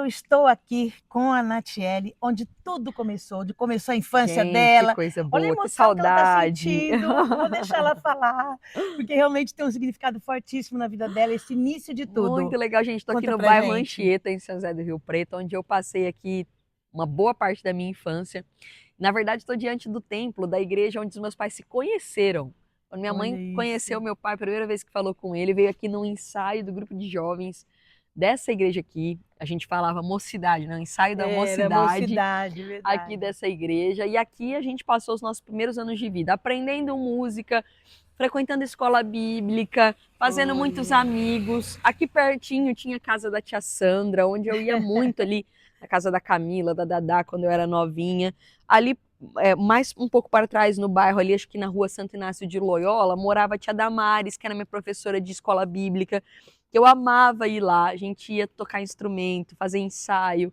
eu estou aqui com a Natiele, onde tudo começou, onde começou a infância Gente, que dela. coisa Olha a boa, que emoção que ela está saudade. sentindo. Vou deixar ela falar, porque realmente tem um significado fortíssimo na vida dela, esse início de tudo. Muito legal, gente. Estou aqui Conta no pra bairro gente. Anchieta, em São José do Rio Preto, onde eu passei aqui uma boa parte da minha infância. Na verdade, estou diante do templo da igreja onde os meus pais se conheceram. Quando minha Olha mãe conheceu isso. meu pai, a primeira vez que falou com ele, veio aqui num ensaio do grupo de jovens dessa igreja aqui. A gente falava mocidade, né? O ensaio da Era mocidade mocidade, aqui verdade. dessa igreja. E aqui a gente passou os nossos primeiros anos de vida, aprendendo música, frequentando escola bíblica, fazendo muitos Olha. amigos. Aqui pertinho tinha a casa da tia Sandra, onde eu ia muito ali, na casa da Camila, da Dadá, quando eu era novinha. Ali, mais um pouco para trás, no bairro ali, acho que na rua Santo Inácio de Loyola, morava a tia Damares, que era minha professora de escola bíblica. Eu amava ir lá, a gente ia tocar instrumento, fazer ensaio.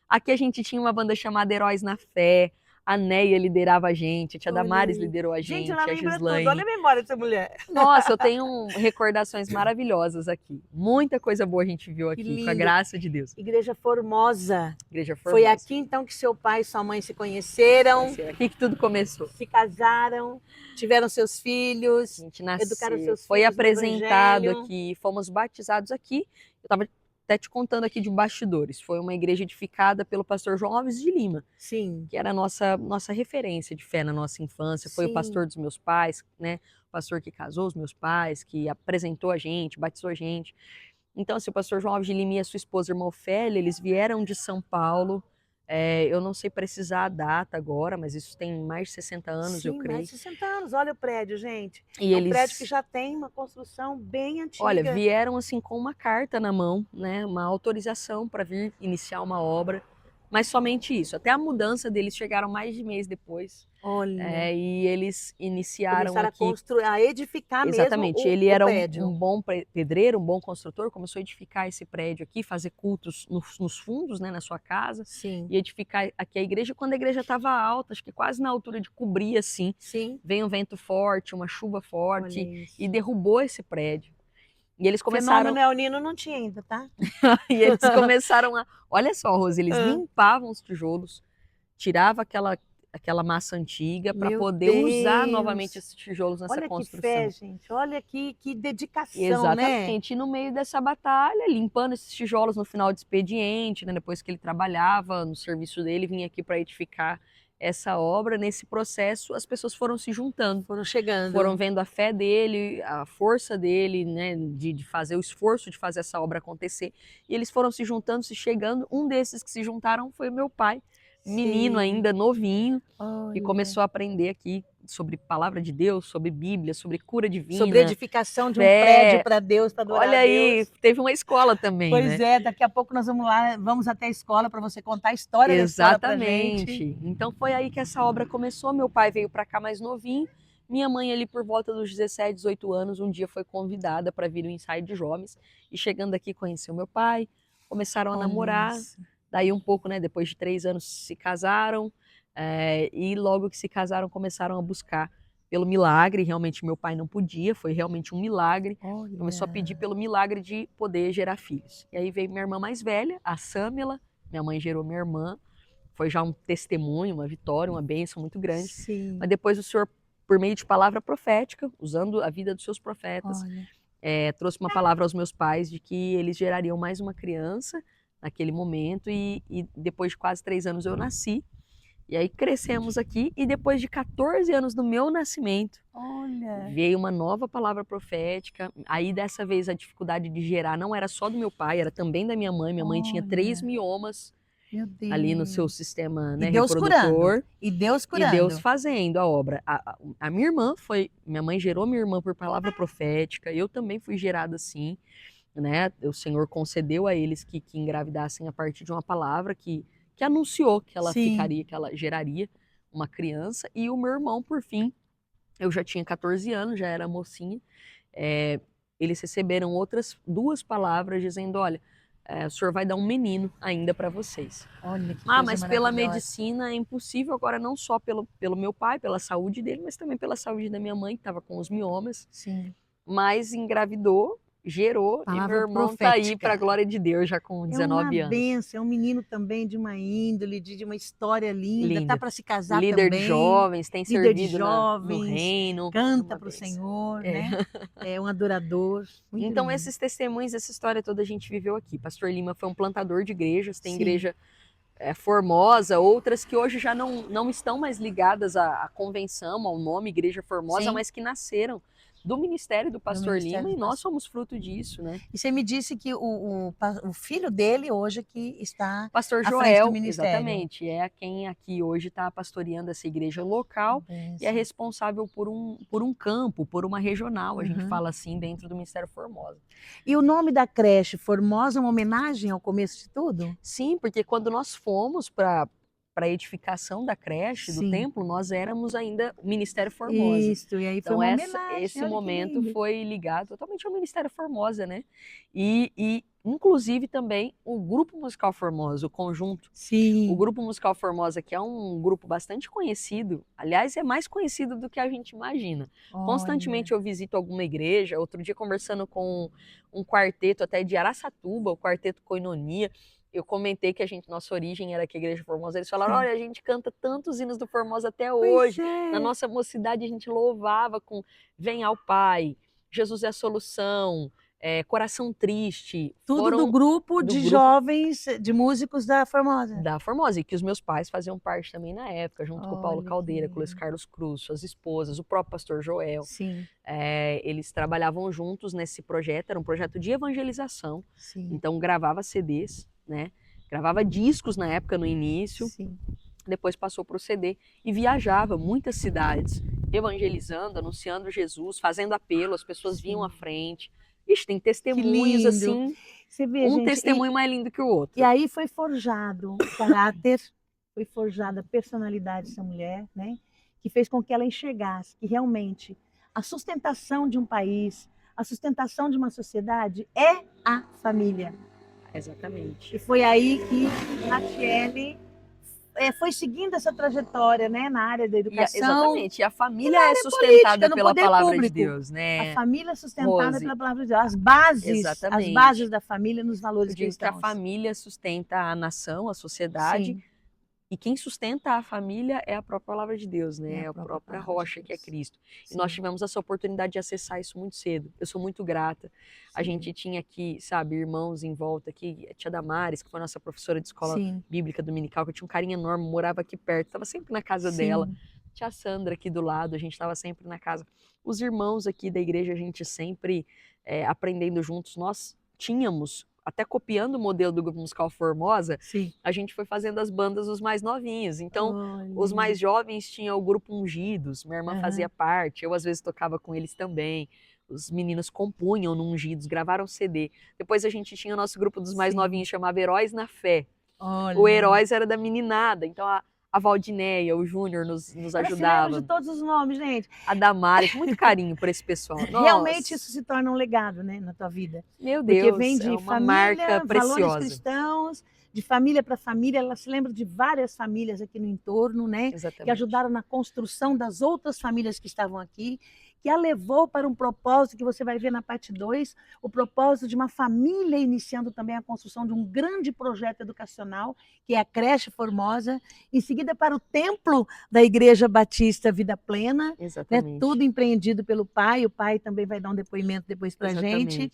Aqui a gente tinha uma banda chamada Heróis na Fé, a Neia liderava a gente, a tia Olha Damares aí. liderou a Gente, ela gente, a lembra tudo. Olha Gislaine. a memória dessa mulher. Nossa, eu tenho recordações maravilhosas aqui. Muita coisa boa a gente viu Que aqui, com a lindo. graça de Deus. Igreja Formosa. Igreja Foi Formosa. aqui então que seu pai e sua mãe se conheceram, É aqui que tudo começou. se casaram, tiveram seus A filhos, gente educaram nasceu, seus foi filhos no apresentado Evangelho. aqui, fomos batizados aqui. Eu estava até te contando aqui de bastidores. Foi uma igreja edificada pelo pastor João Alves de Lima, Sim, que era a nossa referência de fé na nossa infância. Foi o pastor sim. dos meus pais, né? O pastor que casou os meus pais, que apresentou a gente, batizou a gente. Então, assim, o pastor João Alves de Lima e a sua esposa, irmã Ofélia, eles vieram de São Paulo. Eu não sei precisar a data agora, mas isso tem mais de 60 anos, eu Sim, mais creio. de 60 anos. Olha o prédio, gente. E É um prédio que eles, já tem uma construção bem olha, antiga. vieram assim com uma carta na mão, né, uma autorização para vir iniciar uma obra, mas somente isso. Até a mudança deles chegaram mais de mês depois, Olha, e eles iniciaram começaram a aqui. construir, a edificar mesmo Exatamente, ele o era um prédio. bom pedreiro, um bom construtor, começou a edificar esse prédio aqui, fazer cultos nos fundos, né, na sua casa, Sim, e edificar aqui a igreja. Quando a igreja estava alta, acho que quase na altura de cobrir assim, sim. veio um vento forte, uma chuva Olha forte, e isso. derrubou esse prédio. E eles Fenômeno começaram, El Nino não tinha ainda, tá? e eles começaram a, olha só, Rose, eles Ah, limpavam os tijolos, tirava aquela massa antiga para meu poder usar novamente Deus. esses tijolos nessa Olha que fé, construção. gente. Olha que dedicação, né? Exatamente. E no meio dessa batalha, limpando esses tijolos no final do expediente, né, depois que ele trabalhava no serviço dele, vinha aqui para edificar essa obra. Nesse processo, as pessoas foram se juntando, Foram foram chegando. vendo a fé dele, a força dele, né, de fazer o esforço de fazer essa obra acontecer. E eles foram se juntando, se chegando. Um desses que se juntaram foi o meu pai, menino Sim. ainda, novinho, que Olha. começou a aprender aqui sobre palavra de Deus, sobre Bíblia, sobre cura Sobre divina, edificação de um prédio fé. para Deus, para adorar Olha a aí, Deus. teve uma escola também, Pois né? é, daqui a pouco nós vamos lá, vamos até a escola para você contar a história da escola para gente. Exatamente. Então foi aí que essa obra começou. Meu pai veio para cá mais novinho. Minha mãe, ali por volta dos 17, 18 anos, um dia foi convidada para vir ao ensaio de jovens. E chegando aqui, conheceu meu pai, começaram a Olha namorar. isso. Daí, um pouco, né, depois de 3 anos, se casaram. E logo que se casaram, começaram a buscar pelo milagre. Realmente, meu pai não podia, foi realmente um milagre. Começou a pedir Olha. pelo milagre de poder gerar filhos. E aí veio minha irmã mais velha, a Sâmela. Minha mãe gerou minha irmã. Foi já um testemunho, uma vitória, uma bênção muito grande. Mas Sim. depois o Senhor, por meio de palavra profética, usando a vida dos seus profetas, Olha. trouxe uma palavra aos meus pais de que eles gerariam mais uma criança naquele momento. E depois de quase 3 anos eu nasci. E aí crescemos aqui. E depois de 14 anos do meu nascimento, Olha. veio uma nova palavra profética. Aí dessa vez a dificuldade de gerar não era só do meu pai, era também da minha mãe. Minha mãe tinha 3 Olha. miomas Meu ali no seu Deus. sistema, E né, Deus curando. reprodutor, E Deus e Deus curando. fazendo a obra. A minha irmã foi, minha mãe gerou minha irmã por palavra profética, eu também fui gerada assim, né? O Senhor concedeu a eles que engravidassem a partir de uma palavra que anunciou que ela Sim. ficaria, que ela geraria uma criança. E o meu irmão, por fim, eu já tinha 14 anos, já era mocinha, é, eles receberam outras 2 palavras dizendo, olha, o senhor vai dar um menino ainda para vocês. Olha que Ah, coisa mas pela maravilhosa. medicina é impossível agora, não só pelo meu pai, pela saúde dele, mas também pela saúde da minha mãe, que estava com os miomas, Sim. mas engravidou. gerou, e Palavra meu irmão tá aí profética. para a glória de Deus já com É 19 uma anos. benção, é um menino também de uma índole, de uma história linda, tá Linda. para se casar Líder de também, jovens, tem líder de servido no jovens, reino. É canta uma para o bênção. Senhor, É. né? É um adorador, muito Então, lindo. esses testemunhos, essa história toda a gente viveu aqui. Pastor Lima foi um plantador de igrejas, tem Sim. igreja Formosa, outras que hoje já não estão mais ligadas à convenção, ao nome Igreja Formosa, Sim. mas que nasceram do ministério do Pastor ministério Lima, do e nós somos fruto disso, né? E você me disse que o filho dele hoje que está Pastor à frente do Joel, ministério. exatamente, é quem aqui hoje está pastoreando essa igreja local e é responsável por um campo, por uma regional, a gente fala assim, dentro do Ministério Formosa. E o nome da creche Formosa é uma homenagem ao começo de tudo? Sim, porque quando nós fomos para a edificação da creche, do Sim. templo, nós éramos ainda Ministério Formosa. Isso, e aí foi Então uma homenagem. esse olha que momento lindo. foi ligado totalmente ao Ministério Formosa, né? E inclusive também o Grupo Musical Formosa, o conjunto. Sim. O Grupo Musical Formosa, que é um grupo bastante conhecido, aliás, é mais conhecido do que a gente imagina. Olha. Constantemente eu visito alguma igreja, outro dia conversando com um quarteto até de Araçatuba, o quarteto Koinonia, eu comentei que nossa origem era aqui a Igreja Formosa, eles falaram, Sim. olha, a gente canta tantos hinos do Formosa até Pois hoje, é. na nossa mocidade a gente louvava com Vem ao Pai, Jesus é a solução, Coração Triste. Tudo do grupo de jovens, de músicos da Formosa. Da Formosa, e que os meus pais faziam parte também na época, junto com o Paulo Olha que Caldeira, com o Luiz lindo. Carlos Cruz, suas esposas, o próprio pastor Joel. Sim, Eles trabalhavam juntos nesse projeto, era um projeto de evangelização, sim, então gravava CDs, né? Gravava discos na época, no início, sim. depois passou para o CD e viajava muitas cidades, evangelizando, anunciando Jesus, fazendo apelo, as pessoas vinham à frente. Ixi, tem testemunhos lindo. assim, Você vê, um gente, testemunho mais lindo que o outro. E aí foi forjado o caráter, foi forjada a personalidade dessa mulher, né? Que fez com que ela enxergasse que realmente a sustentação de um país, a sustentação de uma sociedade é a família. Exatamente. E foi aí que Natiele foi seguindo essa trajetória, né, na área da educação. Exatamente, e a família é sustentada política, pela palavra público. de Deus, né? A família é sustentada Rose, pela palavra de Deus. As bases da família nos valores eu digo cristãos. que a família sustenta a nação, a sociedade, Sim. e quem sustenta a família é a própria palavra de Deus, né? É a própria rocha, que é Cristo. Sim. E nós tivemos essa oportunidade de acessar isso muito cedo. Eu sou muito grata. Sim. A gente tinha aqui, sabe, irmãos em volta aqui, a tia Damares, que foi nossa professora de escola Sim. bíblica dominical, que eu tinha um carinho enorme, morava aqui perto, estava sempre na casa Sim. dela. Tia Sandra aqui do lado, a gente estava sempre na casa. Os irmãos aqui da igreja, a gente sempre aprendendo juntos. Nós tínhamos, até copiando o modelo do Grupo Musical Formosa, Sim. a gente foi fazendo as bandas dos mais novinhos. Então, os mais jovens tinham o Grupo Ungidos, minha irmã fazia parte, eu às vezes tocava com eles também. Os meninos compunham no Ungidos, gravaram CD. Depois a gente tinha o nosso grupo dos mais novinhos, chamava Heróis na Fé. Olha. O Heróis era da meninada, então a Valdineia, o Júnior nos ajudava. Eu de todos os nomes, gente. A Damares, muito carinho por esse pessoal. Nossa. Realmente isso se torna um legado, né, na tua vida. Meu Deus, porque vem de é uma família, marca preciosa. Valores cristãos, de família para família. Ela se lembra de várias famílias aqui no entorno, né? Exatamente. Que ajudaram na construção das outras famílias que estavam aqui, que a levou para um propósito que você vai ver na parte 2, o propósito de uma família iniciando também a construção de um grande projeto educacional, que é a Creche Formosa, em seguida para o templo da Igreja Batista Vida Plena, Exatamente. Né? Tudo empreendido pelo pai, o pai também vai dar um depoimento depois para a gente.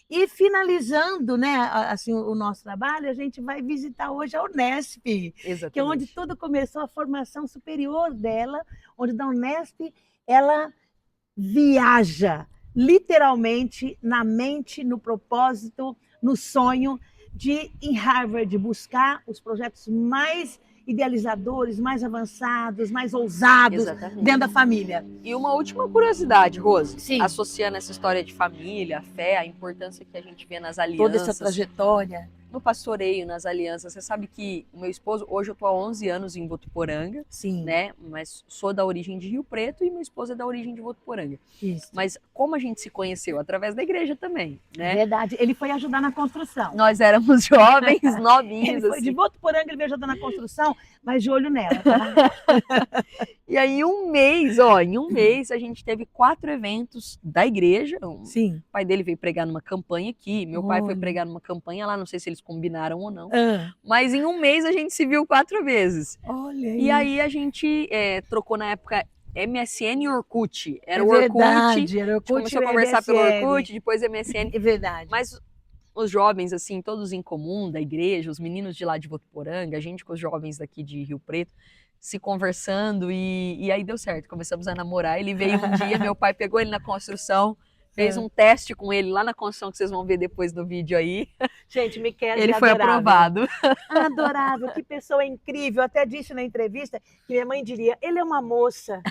E finalizando, né, assim, o nosso trabalho, a gente vai visitar hoje a Unesp, Exatamente. que é onde tudo começou, a formação superior dela, onde da Unesp ela viaja literalmente na mente, no propósito, no sonho de, em Harvard, buscar os projetos mais idealizadores, mais avançados, mais ousados. Exatamente. Dentro da família. E uma última curiosidade, Rose, Sim. Associando essa história de família, a fé, a importância que a gente vê nas alianças. Toda essa trajetória. no pastoreio, nas alianças. Você sabe que o meu esposo, hoje eu tô há 11 anos em Votuporanga, Sim. né? Mas sou da origem de Rio Preto e meu esposo é da origem de Votuporanga. Isso. Mas como a gente se conheceu? Através da igreja também, né? Verdade. Ele foi ajudar na construção. Nós éramos jovens, novinhos, Ele foi de assim. Votuporanga, ele veio ajudar na construção, mas de olho nela, tá? E aí, em um mês, a gente teve 4 eventos da igreja. Sim. O pai dele veio pregar numa campanha aqui, meu pai foi Olha. pregar numa campanha lá, não sei se eles combinaram ou não. Ah, Mas em um mês a gente se viu 4 vezes. olha E isso. aí a gente trocou na época MSN e Orkut. Era É o Orkut, verdade, era a Orkut gente começou a e conversar pelo MSN. Orkut, depois MSN. É verdade. Mas os jovens, assim, todos em comum, da igreja, os meninos de lá de Votuporanga, a gente com os jovens daqui de Rio Preto, se conversando e aí deu certo. Começamos a namorar, ele veio um dia, meu pai pegou ele na construção, fez um teste com ele lá na construção, que vocês vão ver depois no vídeo aí. Gente, Miquel Ele foi aprovado. Adorável, que pessoa incrível. Eu até disse na entrevista que minha mãe diria, ele é uma moça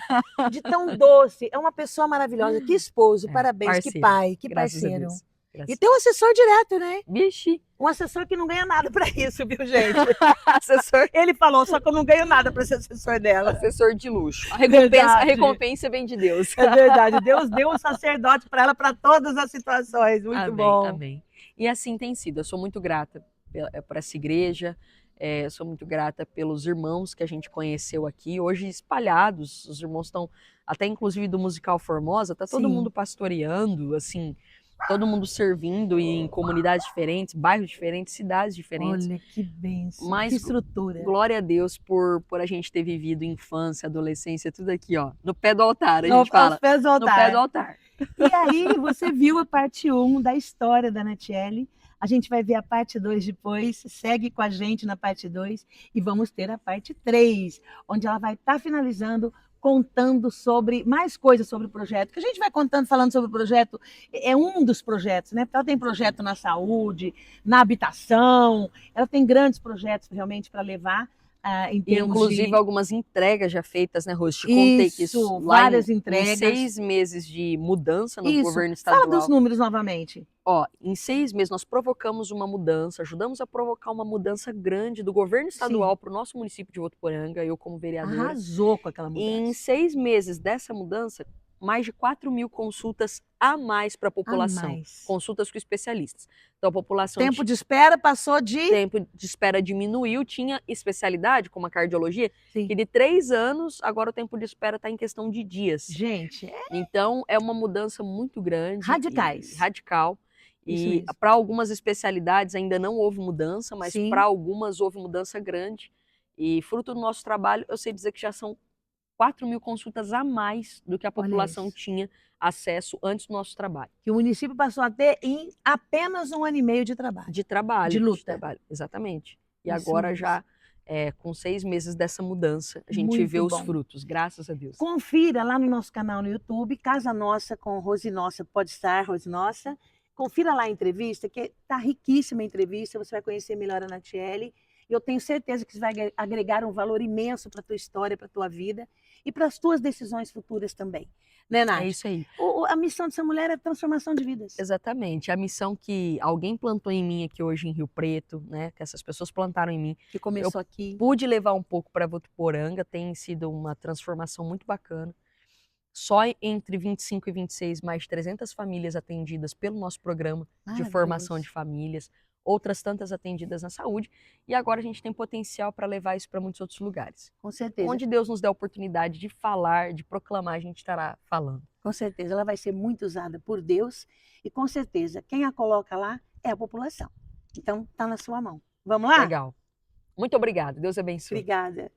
de tão doce, é uma pessoa maravilhosa. Que esposo, parabéns, que parceiro, pai, que graças a parceiro. Deus. E tem um assessor direto, né? Vixe, Um assessor que não ganha nada pra isso, viu, gente? assessor, Ele falou, só que eu não ganho nada pra ser assessor dela. assessor de luxo. A Verdade. recompensa vem de Deus. É verdade, Deus deu um sacerdote pra ela pra todas as situações. Muito Amém, bom. amém. E assim tem sido. Eu sou muito grata por essa igreja, sou muito grata pelos irmãos que a gente conheceu aqui, hoje espalhados. Os irmãos estão, até inclusive do Musical Formosa, tá todo Sim. mundo pastoreando, assim, todo mundo servindo em comunidades diferentes, bairros diferentes, cidades diferentes. Olha que bênção, Mas que estrutura. glória a Deus por a gente ter vivido infância, adolescência, tudo aqui, ó, no pé do altar, a gente fala. Aos pés do No altar. pé do altar. E aí, você viu a parte 1 da história da Natiele. A gente vai ver a parte 2 depois. Segue com a gente na parte 2 e vamos ter a parte 3, onde ela vai estar finalizando, contando sobre mais coisas sobre o projeto. Que a gente vai contando, falando sobre o projeto, é um dos projetos, né? Porque ela tem projeto na saúde, na habitação, ela tem grandes projetos realmente para levar. Em E, termos inclusive, de... algumas entregas já feitas, né, Rose? Te contei que Isso, lá várias em entregas. 6 meses de mudança no Isso. governo Fala estadual. dos números novamente. Ó, em 6 meses nós provocamos uma mudança, ajudamos a provocar uma mudança grande do governo estadual para o nosso município de Votuporanga, eu como vereadora. Arrasou com aquela E mudança. em 6 meses dessa mudança, mais de 4.000 consultas a mais para a população. A mais. Consultas com especialistas. Então a população... Tempo de espera passou de... tempo de espera diminuiu, tinha especialidade, como a cardiologia, Sim. que de 3 anos, agora o tempo de espera está em questão de dias. Gente, Então, é uma mudança muito grande. Radicais. Radical. Isso E mesmo. para algumas especialidades ainda não houve mudança, mas Sim. para algumas houve mudança grande. E fruto do nosso trabalho, eu sei dizer que já são 4.000 consultas a mais do que a Olha população isso. tinha acesso antes do nosso trabalho. que o município passou a ter em apenas 1 ano e meio de trabalho. De trabalho. De luta. trabalho, exatamente. E Isso agora mesmo. já, com 6 meses dessa mudança, a gente Muito vê os bom. frutos, graças a Deus. Confira lá no nosso canal no YouTube, Casa Nossa com Rose Nossa, pode estar, Rose Nossa. Confira lá a entrevista, que está riquíssima a entrevista, você vai conhecer melhor a Natiele. E eu tenho certeza que isso vai agregar um valor imenso para a tua história, para a tua vida e para as tuas decisões futuras também. Né, Nath? É isso aí. A missão dessa mulher é transformação de vidas. Exatamente. A missão que alguém plantou em mim aqui hoje em Rio Preto, né? Que essas pessoas plantaram em mim. Que começou aqui. Pude levar um pouco para Votuporanga, tem sido uma transformação muito bacana. Só entre 25 e 26, mais de 300 famílias atendidas pelo nosso programa de formação de famílias, outras tantas atendidas na saúde, e agora a gente tem potencial para levar isso para muitos outros lugares. Com certeza. Onde Deus nos der a oportunidade de falar, de proclamar, a gente estará falando. Com certeza, ela vai ser muito usada por Deus e com certeza quem a coloca lá é a população. Então, está na sua mão. Vamos lá? Legal. Muito obrigada. Deus abençoe. Obrigada.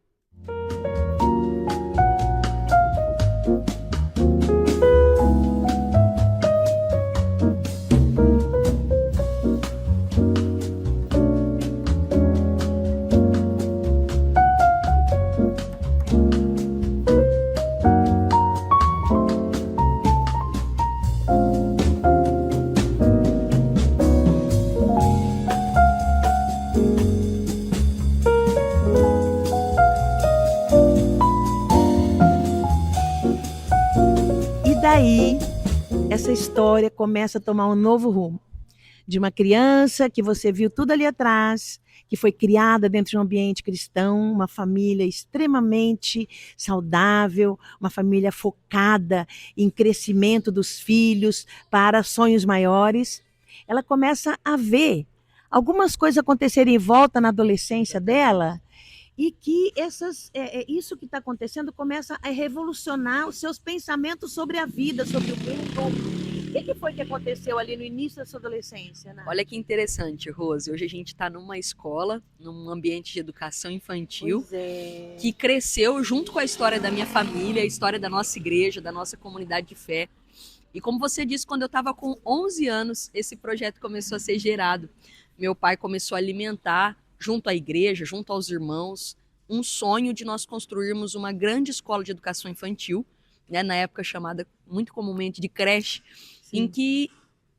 E daí, essa história começa a tomar um novo rumo. de uma criança que você viu tudo ali atrás, que foi criada dentro de um ambiente cristão, uma família extremamente saudável, uma família focada em crescimento dos filhos para sonhos maiores. Ela começa a ver algumas coisas acontecerem em volta na adolescência dela e que isso que está acontecendo começa a revolucionar os seus pensamentos sobre a vida, sobre o mundo. O que foi que aconteceu ali no início da sua adolescência, Nath? Olha que interessante, Rose. Hoje a gente está numa escola, num ambiente de educação infantil, que cresceu junto com a história da minha família, a história da nossa igreja, da nossa comunidade de fé. E como você disse, quando eu estava com 11 anos, esse projeto começou a ser gerado. Meu pai começou a alimentar, junto à igreja, junto aos irmãos, um sonho de nós construirmos uma grande escola de educação infantil, né, na época chamada muito comumente de creche, em que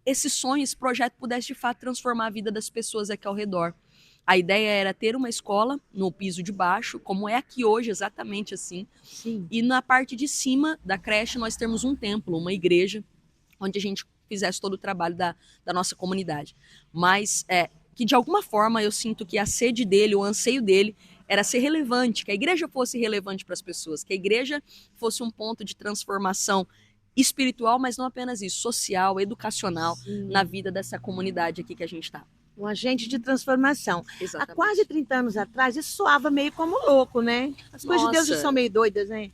esse sonho, esse projeto pudesse de fato transformar a vida das pessoas aqui ao redor. A ideia era ter uma escola no piso de baixo, como é aqui hoje, exatamente assim. Sim. E na parte de cima da creche nós temos um templo, uma igreja, onde a gente fizesse todo o trabalho da nossa comunidade. Mas que de alguma forma eu sinto que a sede dele, o anseio dele, era ser relevante, que a igreja fosse relevante para as pessoas, que a igreja fosse um ponto de transformação espiritual, mas não apenas isso, social, educacional, na vida dessa comunidade aqui que a gente está. Um agente de transformação. Exatamente. Há quase 30 anos atrás, isso soava meio como louco, né? As coisas de Deus já são meio doidas, né?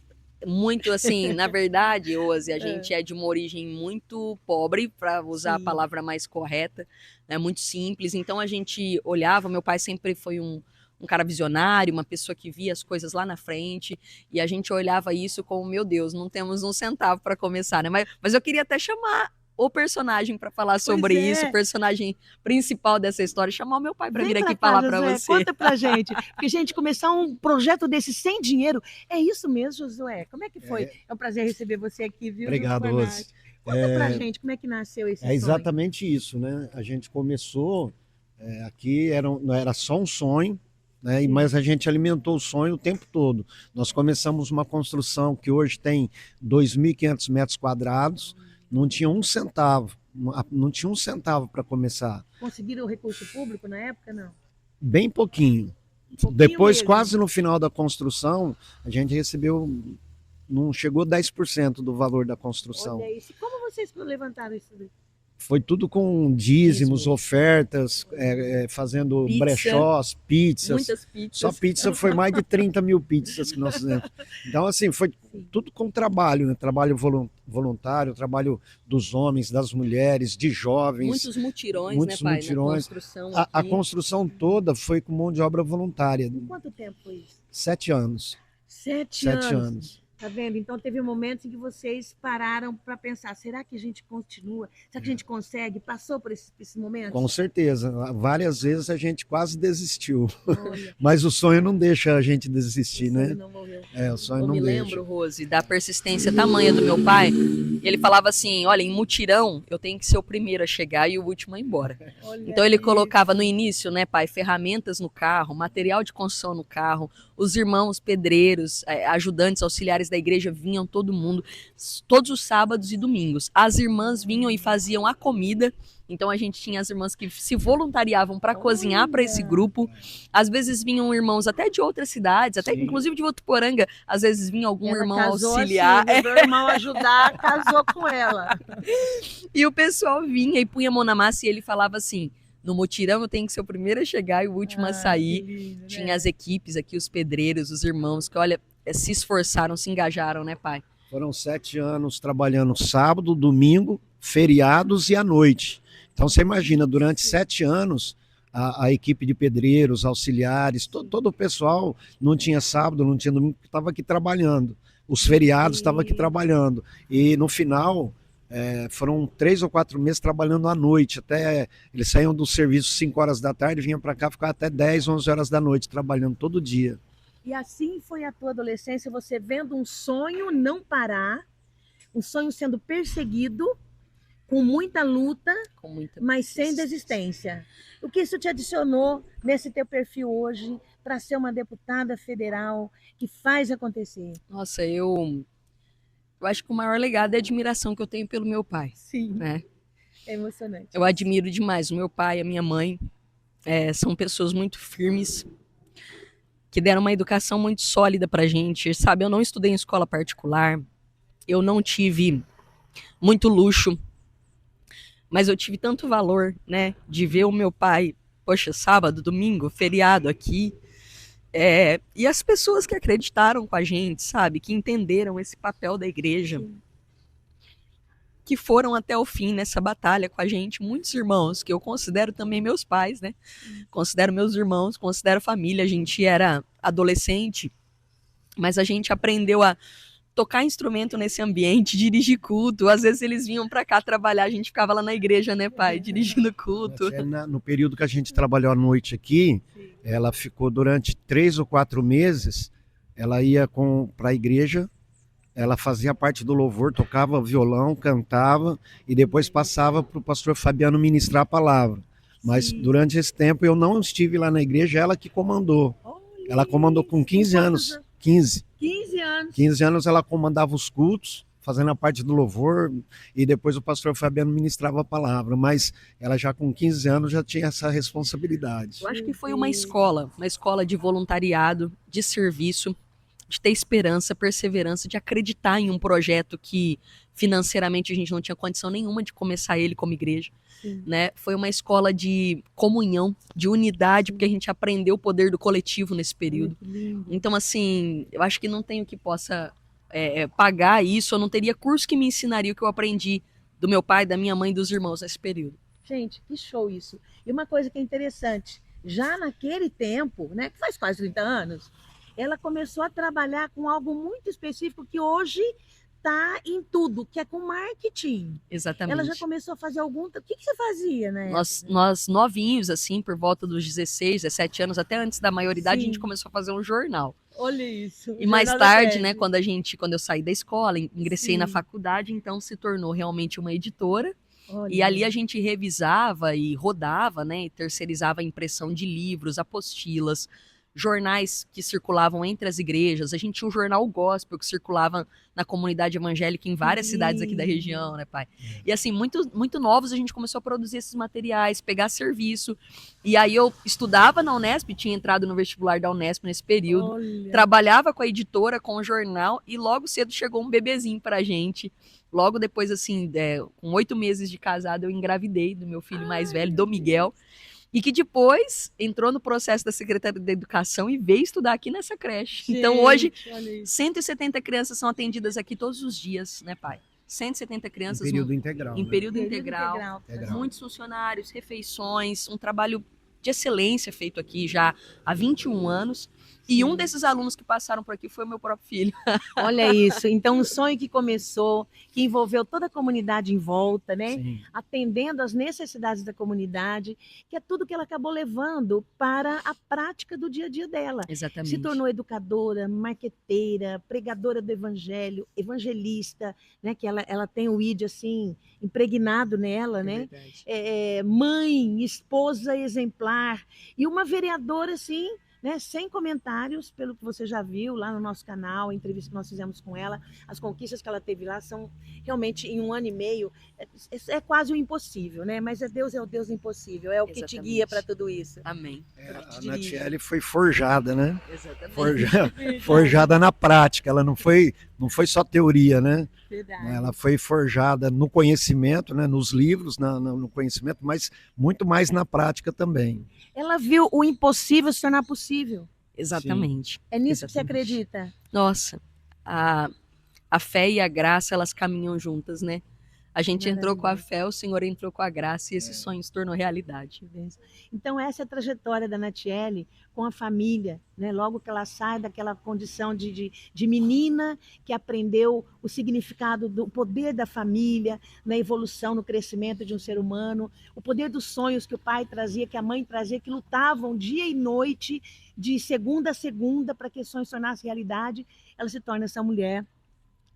Muito assim, na verdade, Rose, a gente é de uma origem muito pobre, para usar a palavra mais correta, né? Muito simples. Então a gente olhava, meu pai sempre foi um cara visionário, uma pessoa que via as coisas lá na frente, e a gente olhava isso como, meu Deus, não temos um centavo para começar, né? Mas eu queria até chamar o personagem para falar sobre isso, o personagem principal dessa história, chamar o meu pai para vir aqui falar para você. Conta pra gente, porque gente, começar um projeto desse sem dinheiro, é isso mesmo, Josué? Como é que foi? É um prazer receber você aqui, viu? Obrigado, Rose. Conta pra gente como é que nasceu esse sonho. É exatamente isso, né? A gente começou, aqui não era só um sonho, né? Mas a gente alimentou o sonho o tempo todo. Nós começamos uma construção que hoje tem 2.500 metros quadrados, não tinha um centavo, para começar. Conseguiram o recurso público na época, não? Bem pouquinho. Depois, mesmo. Quase no final da construção, a gente recebeu, não chegou a 10% do valor da construção. Olha isso. Como vocês levantaram isso? Foi tudo com dízimos, ofertas, fazendo brechós, pizzas. Muitas pizzas. Só pizza foi mais de 30 mil pizzas que nós fizemos. Então, assim, foi tudo com trabalho, né? Trabalho voluntário, trabalho dos homens, das mulheres, de jovens. Muitos mutirões, né, pai? Mutirões. Na construção a construção toda foi com mão de obra voluntária. Em quanto tempo foi isso? 7 anos. 7 anos. Tá vendo? Então teve momentos em que vocês pararam para pensar, será que a gente continua? Será que a gente consegue? Passou por esse momento? Com certeza. Várias vezes a gente quase desistiu. Mas o sonho não deixa a gente desistir, né? Não morreu. O sonho eu não me deixa. lembro, Rose, da persistência tamanha do meu pai. Ele falava assim, olha, em mutirão eu tenho que ser o primeiro a chegar e o último a ir embora. Então ele colocava no início, né, pai, ferramentas no carro, material de construção no carro, os irmãos pedreiros, ajudantes, auxiliares da igreja vinham, todo mundo, todos os sábados e domingos. As irmãs vinham e faziam a comida, então a gente tinha as irmãs que se voluntariavam para cozinhar para esse grupo. Às vezes vinham irmãos até de outras cidades, até inclusive de Votuporanga, às vezes vinha algum irmão auxiliar. Assim, meu irmão ajudar, casou com ela. E o pessoal vinha e punha a mão na massa e ele falava assim, no mutirão eu tenho que ser o primeiro a chegar e o último a sair. Lindo, tinha as equipes aqui, os pedreiros, os irmãos, que olha, se esforçaram, se engajaram, né, pai? Foram 7 anos trabalhando sábado, domingo, feriados e à noite. Então você imagina, durante 7 anos, a equipe de pedreiros, auxiliares, todo o pessoal não tinha sábado, não tinha domingo, estava aqui trabalhando. Os feriados estavam aqui trabalhando. E no final, foram 3 ou 4 meses trabalhando à noite. Até eles saíam do serviço 5 horas da tarde, vinham para cá ficar até 10, 11 horas da noite, trabalhando todo dia. E assim foi a tua adolescência, você vendo um sonho não parar, um sonho sendo perseguido, com muita luta, mas sem desistência. O que isso te adicionou nesse teu perfil hoje para ser uma deputada federal que faz acontecer? Nossa, eu acho que o maior legado é a admiração que eu tenho pelo meu pai. Sim. Né? É emocionante. Eu admiro demais. O meu pai e a minha mãe são pessoas muito firmes, que deram uma educação muito sólida pra gente, sabe? Eu não estudei em escola particular, eu não tive muito luxo, mas eu tive tanto valor, né? De ver o meu pai, poxa, sábado, domingo, feriado aqui. E as pessoas que acreditaram com a gente, sabe? Que entenderam esse papel da igreja. Sim. Que foram até o fim nessa batalha com a gente. Muitos irmãos, que eu considero também meus pais, né? Considero meus irmãos, considero família. A gente era adolescente, mas a gente aprendeu a tocar instrumento nesse ambiente, dirigir culto. Às vezes eles vinham para cá trabalhar, a gente ficava lá na igreja, né, pai? Dirigindo culto. No período que a gente trabalhou à noite aqui, ela ficou durante 3 ou 4 meses, ela ia para a igreja, ela fazia parte do louvor, tocava violão, cantava e depois passava para o pastor Fabiano ministrar a palavra. Mas durante esse tempo eu não estive lá na igreja, ela que comandou. Ela comandou com 15 anos. 15 anos. 15 anos ela comandava os cultos, fazendo a parte do louvor, e depois o pastor Fabiano ministrava a palavra. Mas ela já com 15 anos já tinha essa responsabilidade. Eu acho que foi uma escola de voluntariado, de serviço, de ter esperança, perseverança, de acreditar em um projeto que financeiramente a gente não tinha condição nenhuma de começar ele como igreja, né? Foi uma escola de comunhão, de unidade, porque a gente aprendeu o poder do coletivo nesse período. Então, assim, eu acho que não tem o que possa pagar isso, eu não teria curso que me ensinaria o que eu aprendi do meu pai, da minha mãe e dos irmãos nesse período. Gente, que show isso. E uma coisa que é interessante, já naquele tempo, né, que faz quase 30 anos, ela começou a trabalhar com algo muito específico que hoje está em tudo, que é com marketing. Exatamente. Ela já começou a fazer algum... O que você fazia, né? Nós novinhos, assim, por volta dos 16, 17 anos, até antes da maioridade, a gente começou a fazer um jornal. Olha isso. E mais tarde, né, quando eu saí da escola, ingressei na faculdade, então se tornou realmente uma editora. Olha. E ali a gente revisava e rodava, né, e terceirizava a impressão de livros, apostilas, jornais que circulavam entre as igrejas. A gente tinha um jornal gospel que circulava na comunidade evangélica em várias cidades aqui da região, né, pai? E assim, muito novos, a gente começou a produzir esses materiais, pegar serviço. E aí eu estudava na Unesp, tinha entrado no vestibular da Unesp nesse período, trabalhava com a editora, com o jornal, e logo cedo chegou um bebezinho pra gente. Logo depois, assim, com 8 meses de casado, eu engravidei do meu filho mais velho, do Miguel. E que depois entrou no processo da Secretaria da Educação e veio estudar aqui nessa creche. Gente, então hoje, 170 crianças são atendidas aqui todos os dias, né, pai? 170 crianças. Em período integral. Em período integral. Muitos funcionários, refeições, um trabalho de excelência feito aqui já há 21 anos. E um desses alunos que passaram por aqui foi o meu próprio filho. Olha isso. Então, um sonho que começou, que envolveu toda a comunidade em volta, né? Sim. Atendendo às necessidades da comunidade, que é tudo que ela acabou levando para a prática do dia a dia dela. Exatamente. Se tornou educadora, marqueteira, pregadora do evangelho, evangelista, né? Que ela tem o ID, assim, impregnado nela, né? Mãe, esposa exemplar e uma vereadora, assim, né, sem comentários, pelo que você já viu lá no nosso canal, a entrevista que nós fizemos com ela, as conquistas que ela teve lá são realmente em 1 ano e meio, é quase o impossível, né? Mas Deus é o Deus impossível, é o que te guia para tudo isso. Amém. A Natiele foi forjada, né? Exatamente. Forjada na prática, ela não foi só teoria, né? Verdade. Ela foi forjada no conhecimento, né? Nos livros, no conhecimento, mas muito mais na prática também. Ela viu o impossível se tornar possível. Exatamente. Sim. É nisso que você acredita? Nossa, a fé e a graça, elas caminham juntas, né? A gente entrou com a fé, o Senhor entrou com a graça e esse sonho se tornou realidade. Então essa é a trajetória da Natiele com a família, né? Logo que ela sai daquela condição de menina que aprendeu o significado do poder da família, na evolução, no crescimento de um ser humano, o poder dos sonhos que o pai trazia, que a mãe trazia, que lutavam dia e noite, de segunda a segunda, para que esse sonho se tornasse realidade. Ela se torna essa mulher.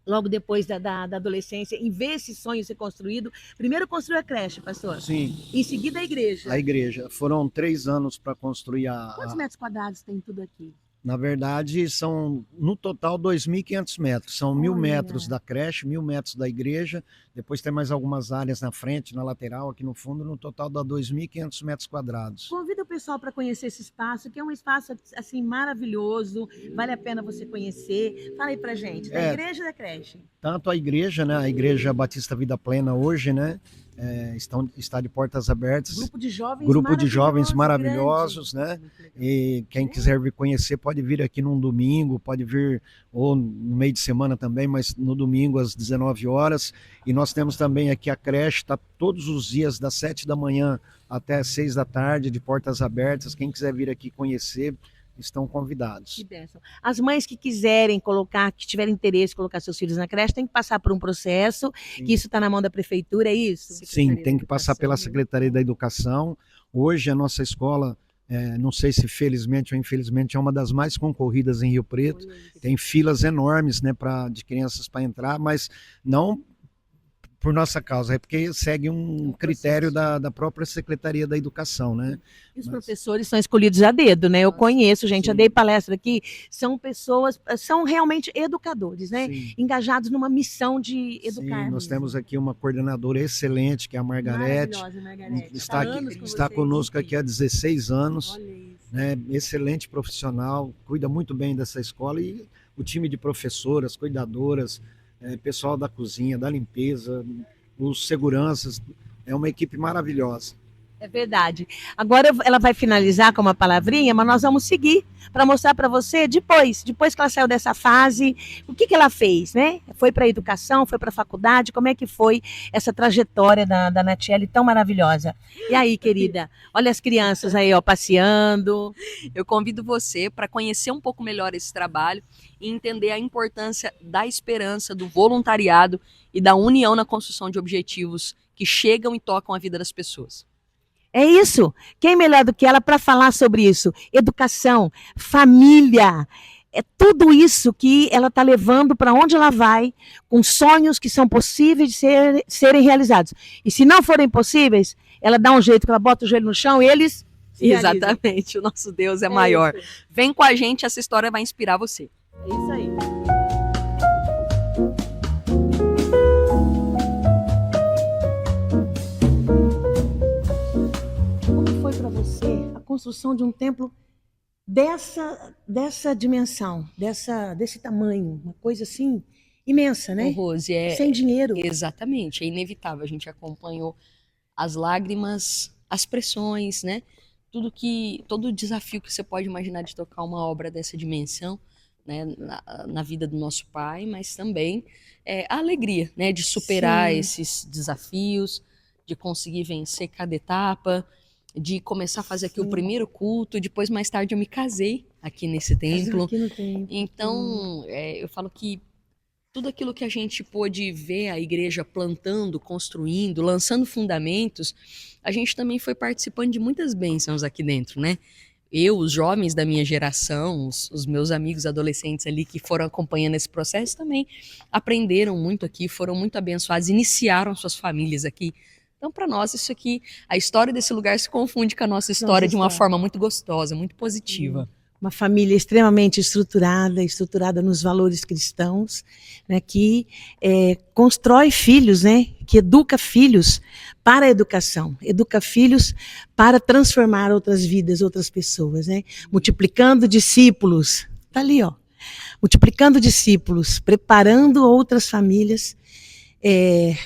Logo depois da adolescência, em ver esse sonho ser construído, primeiro construiu a creche, pastor? Sim. Em seguida a igreja. A igreja. Foram 3 anos para construir Quantos metros quadrados tem tudo aqui? Na verdade, são no total 2.500 metros. São 1.000 Olha. metros da creche, 1.000 metros da igreja. Depois tem mais algumas áreas na frente, na lateral, aqui no fundo. No total dá 2.500 metros quadrados. Convida o pessoal para conhecer esse espaço, que é um espaço assim maravilhoso, vale a pena você conhecer. Fala aí pra gente, da igreja e da creche. Tanto a igreja, né, a Igreja Batista Vida Plena hoje, né, está de portas abertas. Grupo de jovens maravilhosos, né? E quem quiser vir conhecer pode vir aqui num domingo, pode vir ou no meio de semana também, mas no domingo às 19 horas. E nós temos também aqui a creche, está todos os dias das 7 da manhã até as 6 da tarde, de portas abertas. Quem quiser vir aqui conhecer, estão convidados. Que bênção. As mães que quiserem colocar, que tiverem interesse em colocar seus filhos na creche, tem que passar por um processo, que isso está na mão da prefeitura, é isso? Sim, tem que passar pela Secretaria da Educação. Hoje a nossa escola, não sei se felizmente ou infelizmente, é uma das mais concorridas em Rio Preto. Tem filas enormes, né, de crianças para entrar, mas não por nossa causa, é porque segue um critério da própria Secretaria da Educação, né? E os professores são escolhidos a dedo, né? Eu conheço, gente, já dei palestra aqui, são pessoas, são realmente educadores, né? Sim. Engajados numa missão de educar. Sim, nós temos aqui uma coordenadora excelente, que é a Margarete. Margarete. Está conosco aqui há 16 anos, né? Excelente profissional, cuida muito bem dessa escola, e o time de professoras, cuidadoras, pessoal da cozinha, da limpeza, os seguranças, é uma equipe maravilhosa. É verdade. Agora ela vai finalizar com uma palavrinha, mas nós vamos seguir para mostrar para você depois que ela saiu dessa fase, o que ela fez, né? Foi para a educação, foi para a faculdade, como é que foi essa trajetória da Natiele tão maravilhosa. E aí, querida, olha as crianças aí, ó, passeando. Eu convido você para conhecer um pouco melhor esse trabalho e entender a importância da esperança, do voluntariado e da união na construção de objetivos que chegam e tocam a vida das pessoas. É isso. Quem melhor do que ela para falar sobre isso? Educação, família, é tudo isso que ela está levando para onde ela vai, com sonhos que são possíveis de serem realizados. E se não forem possíveis, ela dá um jeito, que ela bota o joelho no chão e eles Exatamente, o nosso Deus é maior. Isso. Vem com a gente, essa história vai inspirar você. É isso aí. Como foi para você a construção de um templo dessa dimensão, desse tamanho, uma coisa assim imensa, né? Ô, Rose, Sem dinheiro. Exatamente, é inevitável. A gente acompanhou as lágrimas, as pressões, né? Todo o desafio que você pode imaginar de tocar uma obra dessa dimensão, né, na vida do nosso pai, mas também a alegria, né, de superar esses desafios, de conseguir vencer cada etapa, de começar a fazer aqui o primeiro culto. Depois, mais tarde, eu me casei aqui nesse templo. Aqui no templo. Então, eu falo que tudo aquilo que a gente pôde ver a igreja plantando, construindo, lançando fundamentos, a gente também foi participando de muitas bênçãos aqui dentro, né? Eu, os jovens da minha geração, os meus amigos adolescentes ali que foram acompanhando esse processo também aprenderam muito aqui, foram muito abençoados, iniciaram suas famílias aqui. Então, para nós, isso aqui, a história desse lugar se confunde com a nossa história de uma forma muito gostosa, muito positiva. Uma família extremamente estruturada nos valores cristãos, né, que constrói filhos, né, que educa filhos para a educação, educa filhos para transformar outras vidas, outras pessoas, né, multiplicando discípulos, tá ali, ó, multiplicando discípulos, preparando outras famílias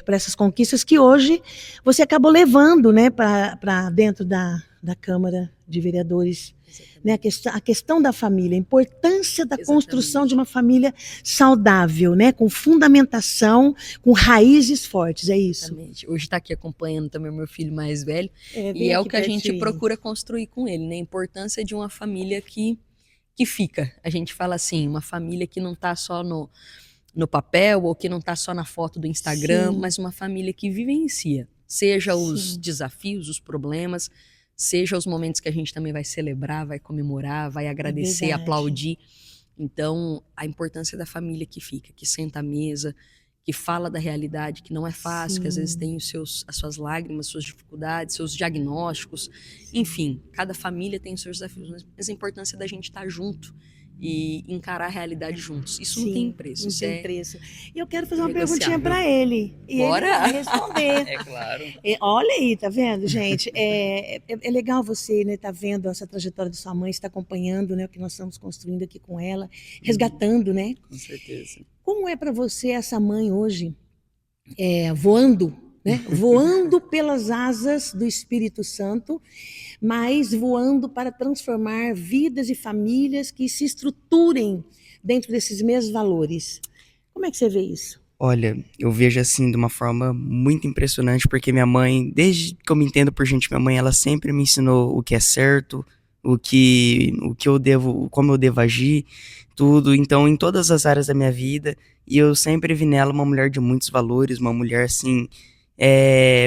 para essas conquistas que hoje você acabou levando, né, para dentro da Câmara de Vereadores. Né, a questão da família, a importância da construção de uma família saudável, né, com fundamentação, com raízes fortes, é isso. Exatamente. Hoje está aqui acompanhando também o meu filho mais velho, e é o que a gente procura construir com ele, né, a importância de uma família que fica. A gente fala assim, uma família que não está só no papel, ou que não está só na foto do Instagram, mas uma família que vivencia, seja os desafios, os problemas, seja os momentos que a gente também vai celebrar, vai comemorar, vai agradecer, aplaudir. Então, a importância da família que fica, que senta à mesa, que fala da realidade, que não é fácil, que às vezes tem as suas lágrimas, suas dificuldades, seus diagnósticos. Enfim, cada família tem os seus desafios, mas a importância da gente estar junto e encarar a realidade juntos. Isso não tem preço. Não Isso tem é preço. E eu quero fazer uma negociável. perguntinha para ele. E Bora? ele vai responder. É claro. Olha aí, tá vendo, gente? É legal você, né, tá vendo essa trajetória de sua mãe, está acompanhando, né, o que nós estamos construindo aqui com ela, resgatando, né? Com certeza. Como é para você essa mãe hoje, voando, né? Voando pelas asas do Espírito Santo, mas voando para transformar vidas e famílias que se estruturem dentro desses mesmos valores. Como é que você vê isso? Olha, eu vejo assim de uma forma muito impressionante, porque minha mãe, desde que eu me entendo por gente, minha mãe, ela sempre me ensinou o que é certo, o que eu devo, como eu devo agir, tudo. Então, em todas as áreas da minha vida, e eu sempre vi nela uma mulher de muitos valores, uma mulher assim,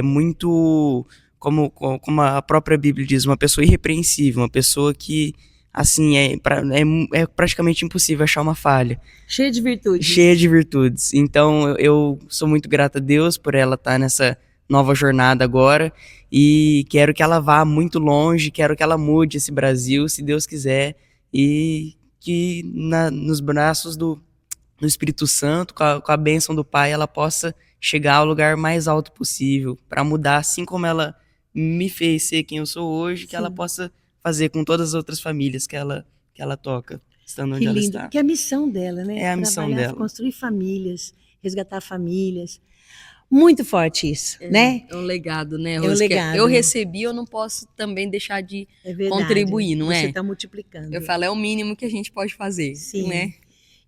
muito, como a própria Bíblia diz, uma pessoa irrepreensível, uma pessoa que assim, é praticamente impossível achar uma falha. Cheia de virtudes. Cheia de virtudes. Então, eu sou muito grata a Deus por ela estar nessa nova jornada agora e quero que ela vá muito longe, quero que ela mude esse Brasil, se Deus quiser, e que nos braços do Espírito Santo, com a bênção do Pai, ela possa chegar ao lugar mais alto possível, para mudar, assim como ela me fez ser quem eu sou hoje, que ela possa fazer com todas as outras famílias que ela toca, estando onde ela está. Que é a missão dela, né? É a missão dela. Construir famílias, resgatar famílias. Muito forte isso, né? É um legado, né, É um Rose? legado. Eu recebi, eu não posso também deixar de contribuir, não é? Você está multiplicando. Eu falo, é o mínimo que a gente pode fazer, né?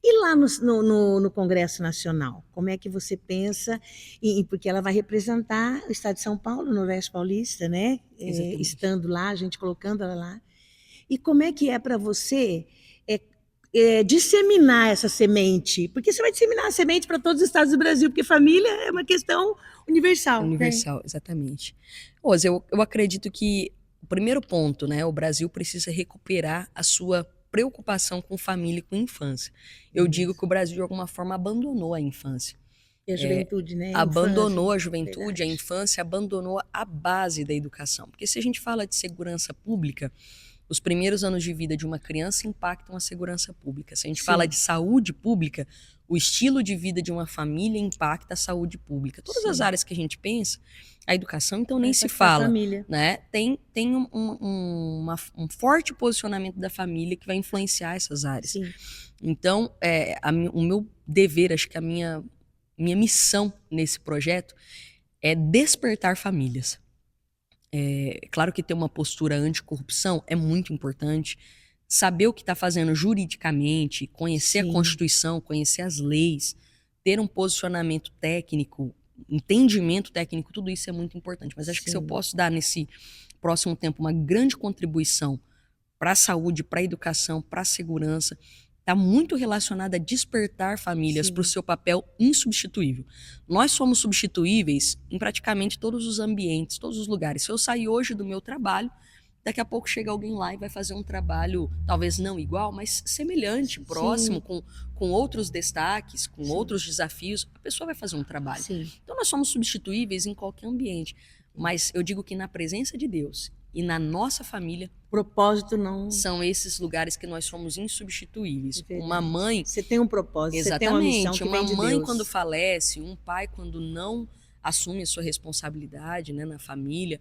E lá no Congresso Nacional, como é que você pensa? Porque ela vai representar o Estado de São Paulo, no Noroeste Paulista, né? Estando lá, a gente colocando ela lá. E como é que é para você disseminar essa semente? Porque você vai disseminar a semente para todos os estados do Brasil, porque família é uma questão universal. Universal, né? Exatamente. Rose, eu acredito que o primeiro ponto, né? O Brasil precisa recuperar a sua preocupação com família e com infância. Eu digo que o Brasil, de alguma forma, abandonou a infância. E a juventude, né? Abandonou a juventude, a infância, abandonou a base da educação. Porque se a gente fala de segurança pública, os primeiros anos de vida de uma criança impactam a segurança pública. Se a gente fala de saúde pública, o estilo de vida de uma família impacta a saúde pública. Todas as áreas que a gente pensa, a educação, então, nem se fala. Né? Tem um forte posicionamento da família que vai influenciar essas áreas. Sim. Então, o meu dever, acho que a minha missão nesse projeto é despertar famílias. Claro que ter uma postura anticorrupção é muito importante. Saber o que está fazendo juridicamente, conhecer a Constituição, conhecer as leis, ter um posicionamento técnico, entendimento técnico, tudo isso é muito importante. Mas acho que se eu posso dar nesse próximo tempo uma grande contribuição para a saúde, para a educação, para a segurança, está muito relacionada a despertar famílias para o seu papel insubstituível. Nós somos substituíveis em praticamente todos os ambientes, todos os lugares. Se eu sair hoje do meu trabalho, daqui a pouco chega alguém lá e vai fazer um trabalho, talvez não igual, mas semelhante, próximo, com outros destaques, com outros desafios. A pessoa vai fazer um trabalho. Então nós somos substituíveis em qualquer ambiente. Mas eu digo que na presença de Deus e na nossa família, propósito não são esses lugares que nós somos insubstituíveis. Uma mãe, você tem um propósito, exatamente, você tem uma missão que vem de mãe Deus. Quando falece, um pai quando não assume a sua responsabilidade, né, na família,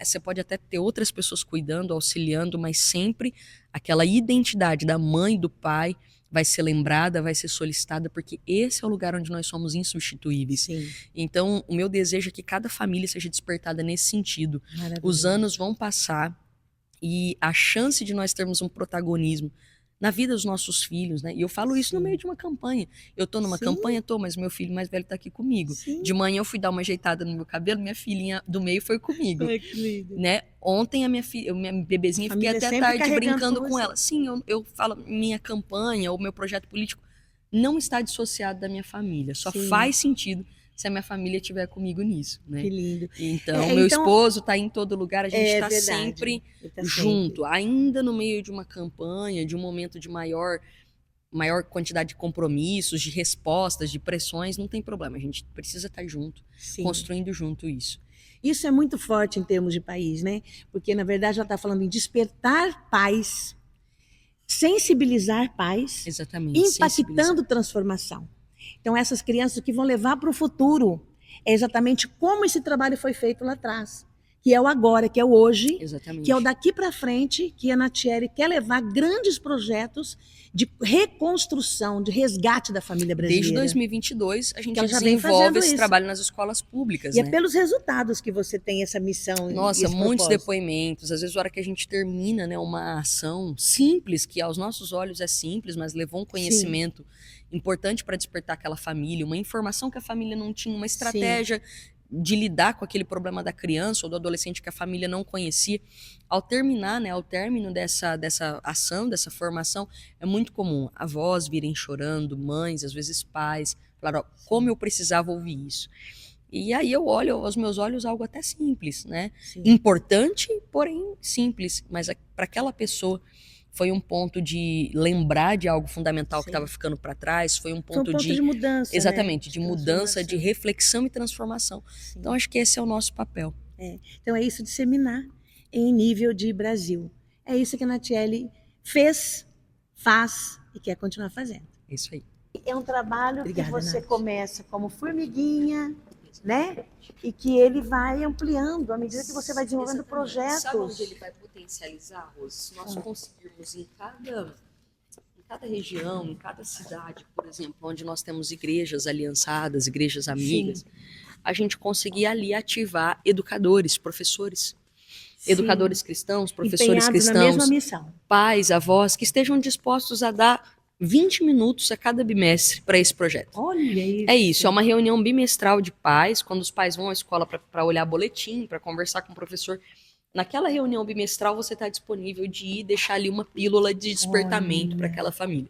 você pode até ter outras pessoas cuidando, auxiliando, mas sempre aquela identidade da mãe e do pai vai ser lembrada, vai ser solicitada, porque esse é o lugar onde nós somos insubstituíveis. Então, o meu desejo é que cada família seja despertada nesse sentido. Os anos vão passar e a chance de nós termos um protagonismo na vida dos nossos filhos, né? E eu falo isso no meio de uma campanha. Eu tô numa campanha, mas meu filho mais velho tá aqui comigo. De manhã eu fui dar uma ajeitada no meu cabelo, minha filhinha do meio foi comigo. Ai, que lindo. Né? Ontem a minha bebezinha, fiquei até tarde brincando com ela. Sim, eu falo, minha campanha ou meu projeto político não está dissociado da minha família. Só faz sentido se a minha família estiver comigo nisso, né? Que lindo. Então, meu esposo está em todo lugar, a gente está sempre junto, ainda no meio de uma campanha, de um momento de maior quantidade de compromissos, de respostas, de pressões, não tem problema, a gente precisa estar junto, construindo junto isso. Isso é muito forte em termos de país, né? Porque, na verdade, ela está falando em despertar pais sensibilizar pais, Exatamente. sensibilizar. impactando transformação. Então, essas crianças que vão levar para o futuro é exatamente como esse trabalho foi feito lá atrás, que é o agora, que é o hoje, Exatamente. que é o daqui para frente, que a Natiele quer levar grandes projetos de reconstrução, de resgate da família brasileira. Desde 2022, a gente ela já vem desenvolve fazendo esse isso. trabalho nas escolas públicas, E é né? pelos resultados que você tem essa missão e Nossa, esse muitos propósito. depoimentos. Às vezes, a hora que a gente termina, né, uma ação simples, que aos nossos olhos é simples, mas levou um conhecimento importante para despertar aquela família, uma informação que a família não tinha, uma estratégia de lidar com aquele problema da criança ou do adolescente que a família não conhecia. Ao terminar, né, ao término dessa ação, dessa formação, é muito comum avós virem chorando, mães, às vezes pais, falar, ó, como eu precisava ouvir isso. E aí eu olho aos meus olhos algo até simples, né? Sim. Importante, porém simples. Mas para aquela pessoa foi um ponto de lembrar de algo fundamental que estava ficando para trás, foi um Foi um ponto, ponto de mudança, exatamente, né? de mudança, de transformação. reflexão e transformação. Sim. Então acho que esse é o nosso papel. Então é isso, disseminar em nível de Brasil. É isso que a Natiele fez, faz e quer continuar fazendo. É isso aí. É um trabalho Obrigada, que você Nath. começa como formiguinha, né? E que ele vai ampliando à medida que você vai desenvolvendo Exatamente. projetos. Sabe onde ele vai potencializar, Rose? Se nós conseguirmos em cada região, em cada cidade, por exemplo, onde nós temos igrejas aliançadas, igrejas amigas, a gente conseguir ali ativar educadores, professores. Educadores cristãos, professores Empenhados na mesma cristãos, missão. pais, avós, que estejam dispostos a dar 20 minutos a cada bimestre para esse projeto. Olha isso. É isso, é uma reunião bimestral de pais, quando os pais vão à escola para olhar boletim, para conversar com o professor. Naquela reunião bimestral, você está disponível de ir deixar ali uma pílula de despertamento para aquela família.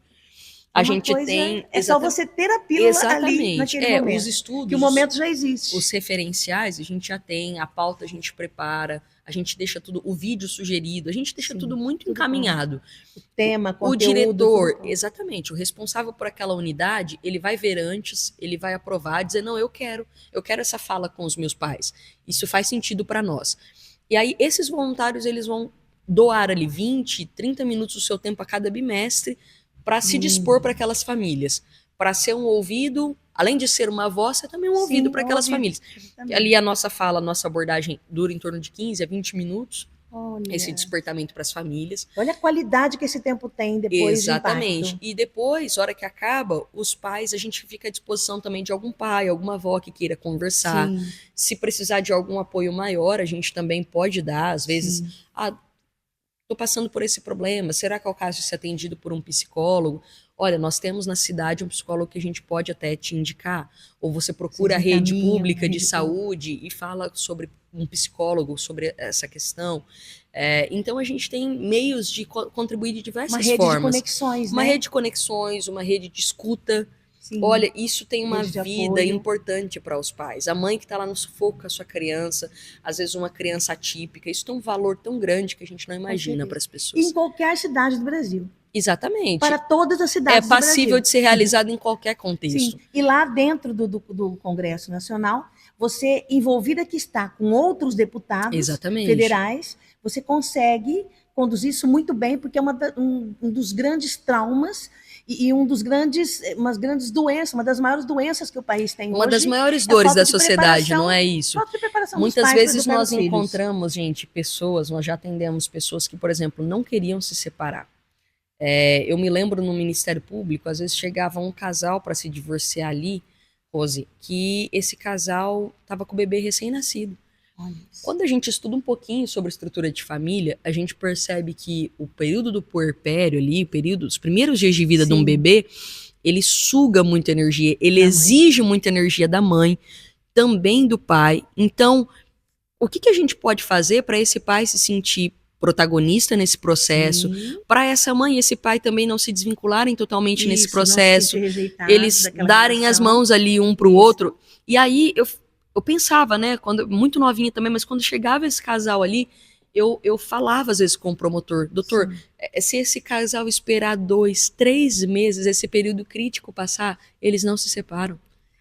A Uma gente coisa tem. É só você ter a pílula ali Exatamente. naquele momento. Os estudos. Que o momento já existe. Os referenciais a gente já tem, a pauta a gente prepara, a gente deixa tudo, o vídeo sugerido, a gente deixa tudo muito encaminhado. O tema, O conteúdo. diretor, tudo. exatamente, o responsável por aquela unidade, ele vai ver antes, ele vai aprovar, dizer, não, eu quero essa fala com os meus pais. Isso faz sentido para nós. E aí, esses voluntários, eles vão doar ali 20, 30 minutos do seu tempo a cada bimestre para se dispor para aquelas famílias, para ser um ouvido, além de ser uma voz, é também um ouvido para aquelas famílias. Exatamente. Ali a nossa fala, a nossa abordagem dura em torno de 15 a 20 minutos, Olha. esse despertamento para as famílias. Olha a qualidade que esse tempo tem depois. Exatamente. Do E depois, hora que acaba, os pais, a gente fica à disposição também de algum pai, alguma avó que queira conversar. Sim. Se precisar de algum apoio maior, a gente também pode dar. Às vezes, estou passando por esse problema, será que é o caso de ser atendido por um psicólogo? Olha, nós temos na cidade um psicólogo que a gente pode até te indicar. Ou você procura a rede pública de saúde e fala sobre um psicólogo, sobre essa questão. Então, a gente tem meios de contribuir de diversas formas. Uma rede de conexões, Uma né? rede de conexões, uma rede de escuta. Sim. Olha, isso tem uma Rede de vida apoio. importante para os pais. A mãe que está lá no sufoco com a sua criança, às vezes uma criança atípica, isso tem um valor tão grande que a gente não imagina para as pessoas. Em qualquer cidade do Brasil. Exatamente. Para todas as cidades É passível do Brasil. de ser realizado em qualquer contexto. Sim. E lá dentro do Congresso Nacional, você, envolvida que está com outros deputados Exatamente. federais, você consegue conduzir isso muito bem, porque é um dos grandes traumas e umas grandes doenças, uma das maiores doenças que o país tem hoje. Uma das maiores dores da sociedade, preparação, não é isso? falta de preparação Muitas dos pais para vezes educar nós os filhos. encontramos, gente, pessoas, nós já atendemos pessoas que, por exemplo, não queriam se separar. Eu me lembro no Ministério Público, às vezes chegava um casal para se divorciar ali, Rose, que esse casal estava com o bebê recém-nascido. Quando a gente estuda um pouquinho sobre estrutura de família, a gente percebe que o período do puerpério ali, os primeiros dias de vida de um bebê, ele suga muita energia, ele exige muita energia da mãe, também do pai. Então, o que a gente pode fazer para esse pai se sentir protagonista nesse processo, para essa mãe e esse pai também não se desvincularem totalmente nesse processo, eles darem as mãos ali um para o outro. E aí eu pensava, né, muito novinha também, mas quando chegava esse casal ali, eu falava às vezes com o promotor, doutor, se esse casal esperar 2, 3 meses, esse período crítico passar, eles não se separam.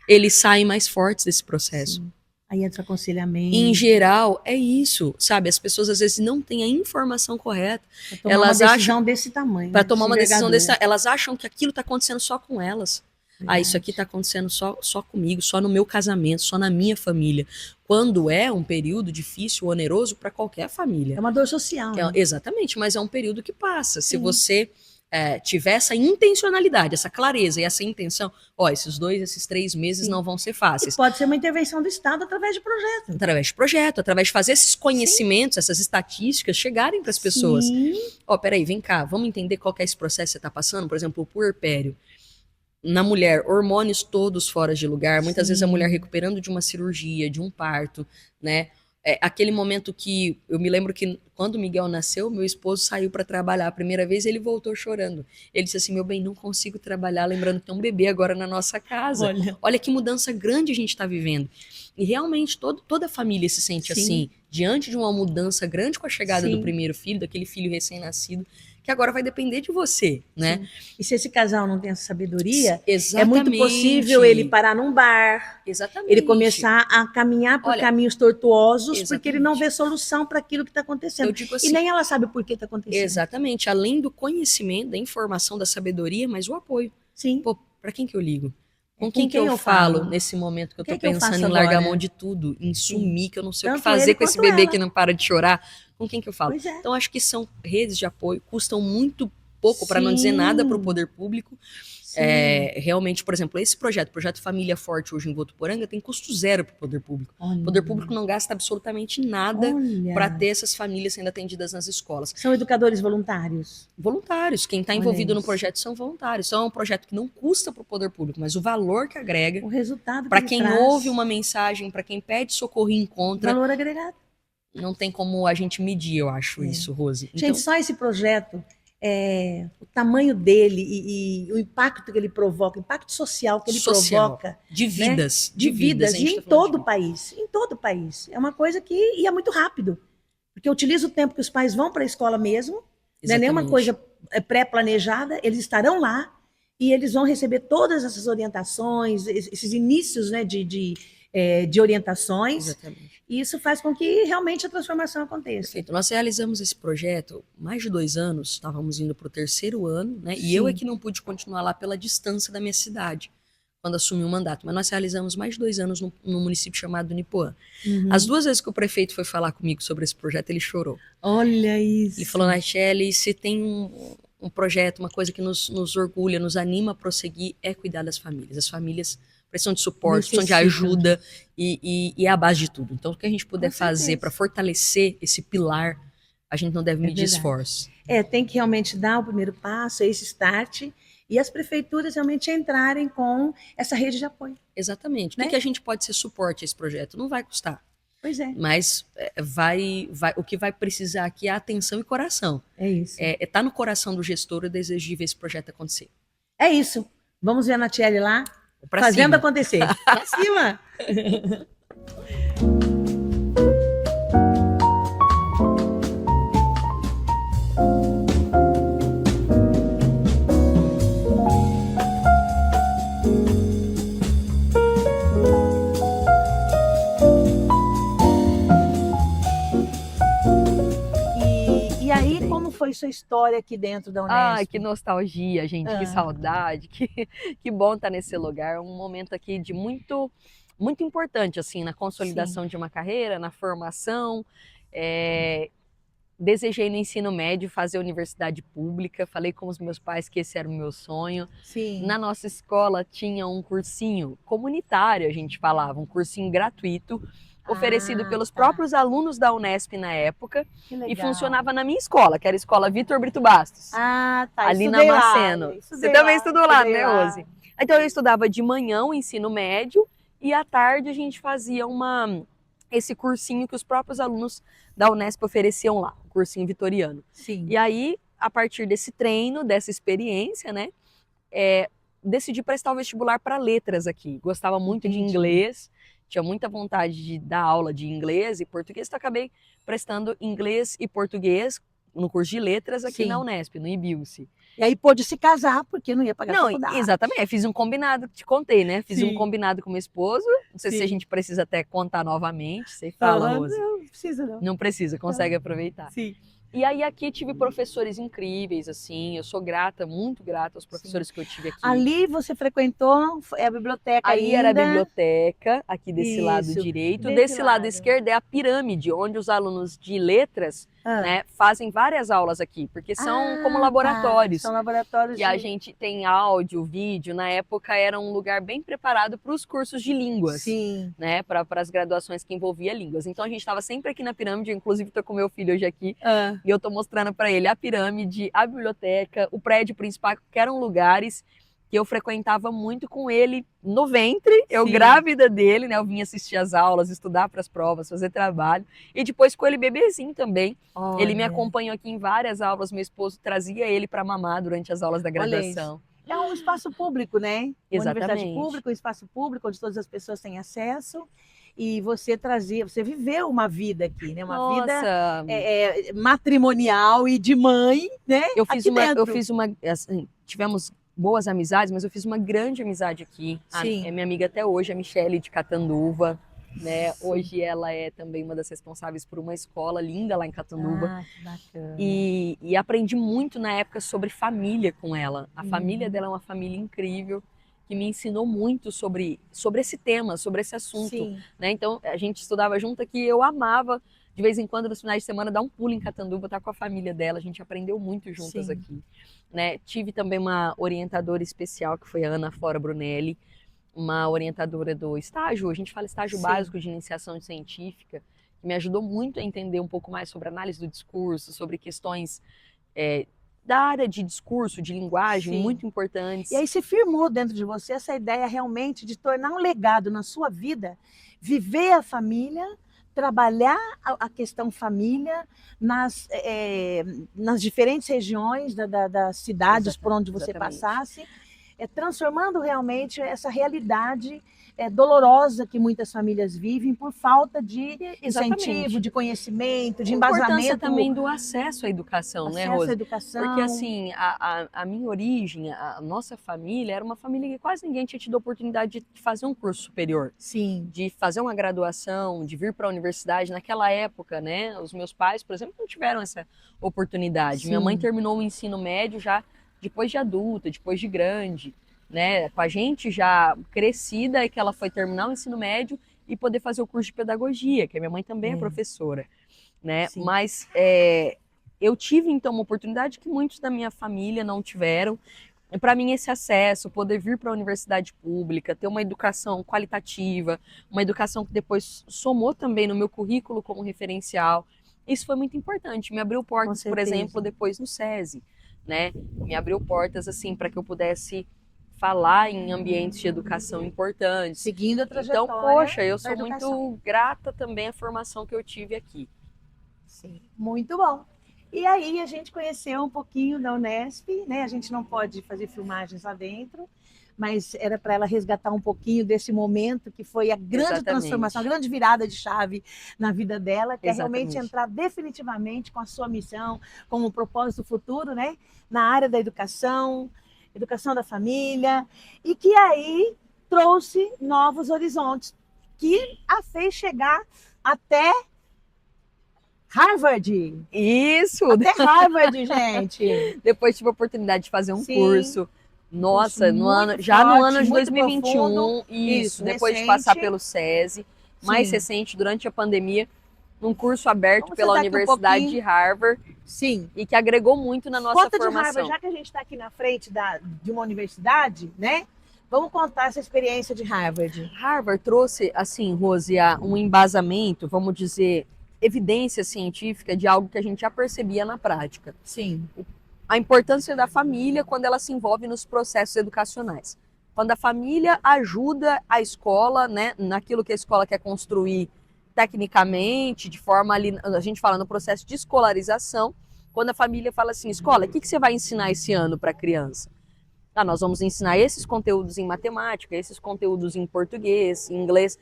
Eles saem mais fortes desse processo. Sim. Aí é desaconselhamento. Em geral, é isso, sabe? As pessoas às vezes não têm a informação correta Pra tomar elas uma decisão desse tamanho. para né? tomar uma decisão Envergadura. desse. Elas acham que aquilo está acontecendo só com elas. Ah, isso aqui está acontecendo só comigo, só no meu casamento, só na minha família. Quando é um período difícil, oneroso para qualquer família. É uma dor social. né? Exatamente, mas é um período que passa. Se Sim. você tiver essa intencionalidade, essa clareza e essa intenção, esses 3 meses Sim. não vão ser E fáceis. pode ser uma intervenção do Estado através de projetos. Através de projeto, através de fazer esses conhecimentos, essas estatísticas chegarem para as pessoas. Sim. Peraí, vem cá, vamos entender qual que é esse processo que você está passando, por exemplo, o puerpério. Na mulher, hormônios todos fora de lugar, muitas vezes a mulher recuperando de uma cirurgia, de um parto, né? Aquele momento que eu me lembro que quando o Miguel nasceu, meu esposo saiu para trabalhar a primeira vez, ele voltou chorando. Ele disse assim: meu bem, não consigo trabalhar, lembrando que tem um bebê agora na nossa casa. Olha que mudança grande a gente está vivendo. E realmente toda a família se sente Sim. assim, diante de uma mudança grande com a chegada Sim. do primeiro filho, daquele filho recém-nascido, que agora vai depender de você, né? Sim. E se esse casal não tem essa sabedoria, Exatamente. é muito possível ele parar num bar, Exatamente. ele começar a caminhar por Olha, caminhos tortuosos, porque exatamente. ele não vê solução para aquilo que está acontecendo. Eu digo assim, E nem ela sabe por que está acontecendo. exatamente, além do conhecimento, da informação, da sabedoria, mas o apoio. Sim. Pô, para quem que eu ligo? Com Com quem que quem eu eu falo falo? nesse momento que eu O que tô que eu pensando faço em largar a agora? mão de tudo, em sumir, que eu não sei o que Tanto fazer ele com esse quanto bebê ela. que não para de chorar? Com quem que eu falo? Pois é. Então acho que são redes de apoio, custam muito pouco, para não dizer Sim. nada, para o poder público. Sim. Realmente, por exemplo, esse projeto Família Forte hoje em Votuporanga tem custo zero para o poder público. Olha. O poder público não gasta absolutamente nada Olha. para ter essas famílias sendo atendidas nas escolas. São educadores voluntários. Voluntários, quem está Olha envolvido no isso. projeto são voluntários. Então é um projeto que não custa para o poder público, mas o valor que agrega, O resultado para que quem ele traz, ouve uma mensagem, para quem pede socorro e encontra, valor agregado. não tem como a gente medir, eu acho, isso, Rose. Então, Gente, só esse projeto, o tamanho dele e o impacto que ele provoca, o impacto social que ele Social. provoca, de vidas, de vidas, a e gente em tá falando todo o país, em todo o país. É uma coisa que é muito rápido, porque utiliza o tempo que os pais vão para a escola mesmo, não é nenhuma Exatamente. coisa pré-planejada, eles estarão lá e eles vão receber todas essas orientações, esses inícios, né, de orientações, Exatamente. e isso faz com que realmente a transformação aconteça. Perfeito. Nós realizamos esse projeto mais de 2 anos, estávamos indo para o 3º ano, né? E eu Sim. é que não pude continuar lá pela distância da minha cidade, quando assumi o mandato. Mas nós realizamos mais de 2 anos num município chamado Nipoã. Uhum. As 2 vezes que o prefeito foi falar comigo sobre esse projeto, ele chorou. Olha isso. Ele falou: Nachelle, se tem um projeto, uma coisa que nos orgulha, nos anima a prosseguir, é cuidar das famílias. As famílias precisam de suporte, precisam de ajuda e é a base de tudo. Então, o que a gente puder fazer para fortalecer esse pilar, a gente não deve medir esforço. Tem que realmente dar o primeiro passo, esse start, e as prefeituras realmente entrarem com essa rede de apoio. Exatamente. Né? O que a gente pode ser suporte a esse projeto? Não vai custar. Pois é. Mas o que vai precisar aqui é atenção e coração. É isso. Tá no coração do gestor o desejo de ver esse projeto acontecer. É isso. Vamos ver a Nachelle lá, Pra fazendo cima. acontecer. Pra cima! E aí, como foi sua história aqui dentro da Unesp? Ai, que nostalgia, gente, que saudade, que bom estar nesse lugar, um momento aqui de muito importante, assim, na consolidação de uma carreira, na formação. Desejei no ensino médio fazer universidade pública, falei com os meus pais que esse era o meu sonho. Sim. Na nossa escola tinha um cursinho comunitário, a gente falava, um cursinho gratuito, oferecido pelos próprios alunos da Unesp na época, e funcionava na minha escola, que era a escola Vitor Brito Bastos, ali na Maceno. Você também estudou lá, né, Rose? Então eu estudava de manhã o ensino médio e à tarde a gente fazia esse cursinho que os próprios alunos da Unesp ofereciam lá, o cursinho vitoriano. Sim. E aí, a partir desse treino, dessa experiência, né, decidi prestar o vestibular para letras aqui. Gostava muito de inglês, tinha muita vontade de dar aula de inglês e português, então acabei prestando inglês e português no curso de letras aqui Sim. na Unesp, no IBILSE. E aí pôde se casar, porque não ia pagar a Não, faculdade. exatamente. Eu fiz um combinado, te contei, né? Fiz um Sim. combinado com meu esposo. Não sei se Sim. a gente precisa até contar novamente. Você fala, Aham, Rose. não precisa não. Não precisa, consegue aproveitar. Sim. E aí aqui tive professores incríveis, assim. Eu sou grata, muito grata aos professores que eu tive aqui. Ali você frequentou a biblioteca Ali ainda. era a biblioteca, aqui desse lado Isso, direito. desse Desse lado lado. esquerdo é a pirâmide, onde os alunos de letras, né, fazem várias aulas aqui, porque são como laboratórios. Tá. São laboratórios E a gente tem áudio, vídeo. Na época era um lugar bem preparado para os cursos de línguas, Sim. né, para as graduações que envolvia línguas. Então a gente estava sempre aqui na pirâmide, eu, inclusive estou com meu filho hoje aqui, e eu estou mostrando para ele a pirâmide, a biblioteca, o prédio principal, que eram lugares que eu frequentava muito com ele no ventre, eu Sim. grávida dele, né? Eu vinha assistir as aulas, estudar para as provas, fazer trabalho. E depois com ele bebezinho também. Ele me Olha. acompanhou aqui em várias aulas, meu esposo trazia ele para mamar durante as aulas da graduação. É um espaço público, né? Uma universidade Exatamente. pública, um espaço público onde todas as pessoas têm acesso. E você viveu uma vida aqui, né? Uma vida Nossa, matrimonial e de mãe, né? eu fiz Aqui uma, dentro. assim, tivemos boas amizades, mas eu fiz uma grande amizade aqui. Sim. É minha amiga até hoje, a Michele de Catanduva, né? Hoje ela é também uma das responsáveis por uma escola linda lá em Catanduva. Ah, que bacana. E aprendi muito na época sobre família com ela. A família dela é uma família incrível, que me ensinou muito sobre esse tema, sobre esse assunto. Sim. Né? Então, a gente estudava junto aqui, eu amava, de vez em quando, nos finais de semana, dar um pulo em Catanduva, estar com a família dela. A gente aprendeu muito juntas Sim. aqui. Né? Tive também uma orientadora especial, que foi a Ana Flora Brunelli, uma orientadora do estágio, a gente fala estágio Sim. básico de iniciação científica, que me ajudou muito a entender um pouco mais sobre análise do discurso, sobre questões da área de discurso, de linguagem, Sim. muito importantes. E aí se firmou dentro de você essa ideia realmente de tornar um legado na sua vida, viver a família, trabalhar a questão família nas diferentes regiões das cidades por onde você Exatamente. passasse, transformando realmente essa realidade dolorosa que muitas famílias vivem por falta de incentivo, de conhecimento, de a importância embasamento. também do acesso à educação, né, Acesso Rose? à educação. Porque assim, a minha origem, a nossa família era uma família que quase ninguém tinha tido a oportunidade de fazer um curso superior. Sim. De fazer uma graduação, de vir para a universidade. Naquela época, né, os meus pais, por exemplo, não tiveram essa oportunidade. Sim. Minha mãe terminou o ensino médio já depois de adulta, depois de grande, né, com a gente já crescida, é que ela foi terminar o ensino médio e poder fazer o curso de pedagogia, que a minha mãe também é professora, né? Sim. Mas eu tive então uma oportunidade que muitos da minha família não tiveram. Para mim, esse acesso, poder vir para a universidade pública, ter uma educação qualitativa, uma educação que depois somou também no meu currículo como referencial, isso foi muito importante. Me abriu portas, por exemplo, depois no SESI, né? Me abriu portas assim para que eu pudesse falar em ambientes de educação importantes. Seguindo a trajetória. Então, poxa, eu sou educação. muito grata também à formação que eu tive aqui. Sim, muito bom. E aí a gente conheceu um pouquinho da Unesp, né? A gente não pode fazer filmagens lá dentro, mas era para ela resgatar um pouquinho desse momento que foi a grande transformação, a grande virada de chave na vida dela, que é realmente entrar definitivamente com a sua missão, com o propósito futuro, né? Na área da educação da família, e que aí trouxe novos horizontes, que a fez chegar até Harvard. Isso! Até Harvard, gente. Depois tive a oportunidade de fazer um curso. Nossa, no ano de 2021. Profundo, isso, depois recente. de passar pelo SESI, mais recente, durante a pandemia, um curso aberto pela Universidade de Harvard. Sim. E que agregou muito na nossa formação. De Harvard, já que a gente está aqui na frente de uma universidade, né? Vamos contar essa experiência de Harvard. Harvard trouxe, assim, Rose, um embasamento, vamos dizer, evidência científica de algo que a gente já percebia na prática. Sim. A importância da família quando ela se envolve nos processos educacionais. Quando a família ajuda a escola, né, naquilo que a escola quer construir tecnicamente, de forma ali, a gente fala no processo de escolarização, quando a família fala assim, escola, o que você vai ensinar esse ano para a criança? Nós vamos ensinar esses conteúdos em matemática, esses conteúdos em português, em inglês.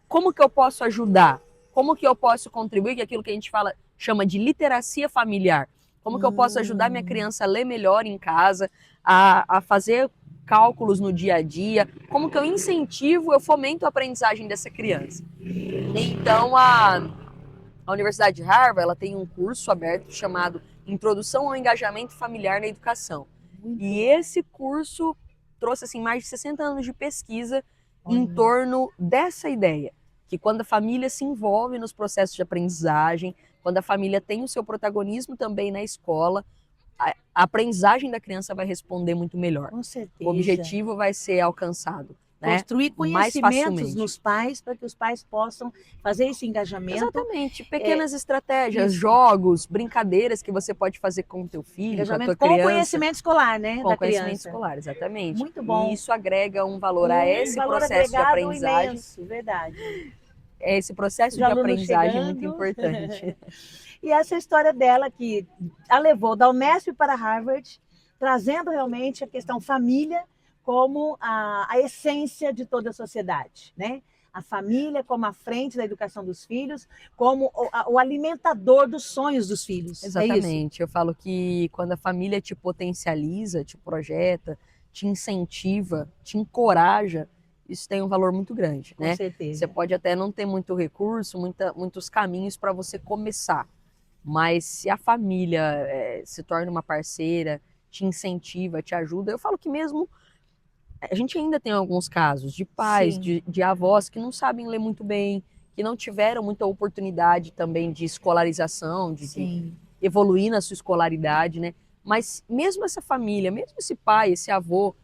Como que eu posso ajudar? Como que eu posso contribuir com aquilo que a gente chama de literacia familiar? Como que eu posso ajudar minha criança a ler melhor em casa, a fazer cálculos no dia a dia? Como que eu incentivo, eu fomento a aprendizagem dessa criança? Então, a Universidade de Harvard, ela tem um curso aberto chamado Introdução ao Engajamento Familiar na Educação. E esse curso trouxe assim, mais de 60 anos de pesquisa em torno dessa ideia, que quando a família se envolve nos processos de aprendizagem, quando a família tem o seu protagonismo também na escola, a aprendizagem da criança vai responder muito melhor. Com certeza. O objetivo vai ser alcançado. Né? Construir Mais conhecimentos facilmente. nos pais para que os pais possam fazer esse engajamento. Exatamente. Pequenas estratégias, jogos, brincadeiras que você pode fazer com o teu filho, com a Engajamento tua com criança. o conhecimento escolar, né? Com da conhecimento criança. escolar, exatamente. Muito bom. E isso agrega um valor a esse valor processo de agregado aprendizagem. imenso, verdade. Esse processo Os de alunos aprendizagem é chegando. muito importante. E essa história dela que a levou da Unesp para Harvard, trazendo realmente a questão família como a essência de toda a sociedade, né? A família como a frente da educação dos filhos, como o alimentador dos sonhos dos filhos. Exatamente. É Eu falo que quando a família te potencializa, te projeta, te incentiva, te encoraja, isso tem um valor muito grande, Com né? certeza. Você pode até não ter muito recurso, muitos caminhos para você começar, mas se a família se torna uma parceira, te incentiva, te ajuda, eu falo que mesmo a gente ainda tem alguns casos de pais, de avós que não sabem ler muito bem, que não tiveram muita oportunidade também de escolarização, de evoluir na sua escolaridade, né? Mas mesmo essa família, mesmo esse pai, esse avô,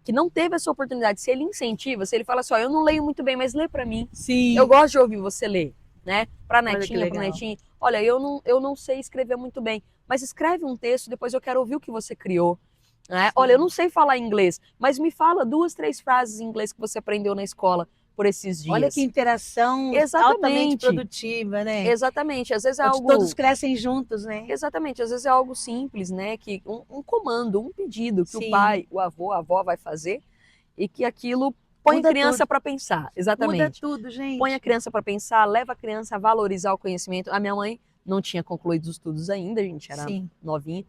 que não teve essa oportunidade, se ele incentiva, se ele fala assim, ó, eu não leio muito bem, mas lê para mim. Sim. Eu gosto de ouvir você ler, né? Pra Olha que netinha, pro legal. netinho. Olha, eu não sei escrever muito bem, mas escreve um texto, depois eu quero ouvir o que você criou. Né? Olha, eu não sei falar inglês, mas me fala 2, 3 frases em inglês que você aprendeu na escola por esses dias. Olha que interação altamente produtiva, né? Exatamente. Às vezes é Onde algo... todos crescem juntos, né? Exatamente. Às vezes é algo simples, né? Que um comando, um pedido que o pai, o avô, a avó vai fazer e que aquilo põe Muda a criança tudo. para pensar. Exatamente. Muda tudo, gente. Põe a criança para pensar, leva a criança a valorizar o conhecimento. A minha mãe não tinha concluído os estudos ainda, a gente era novinha,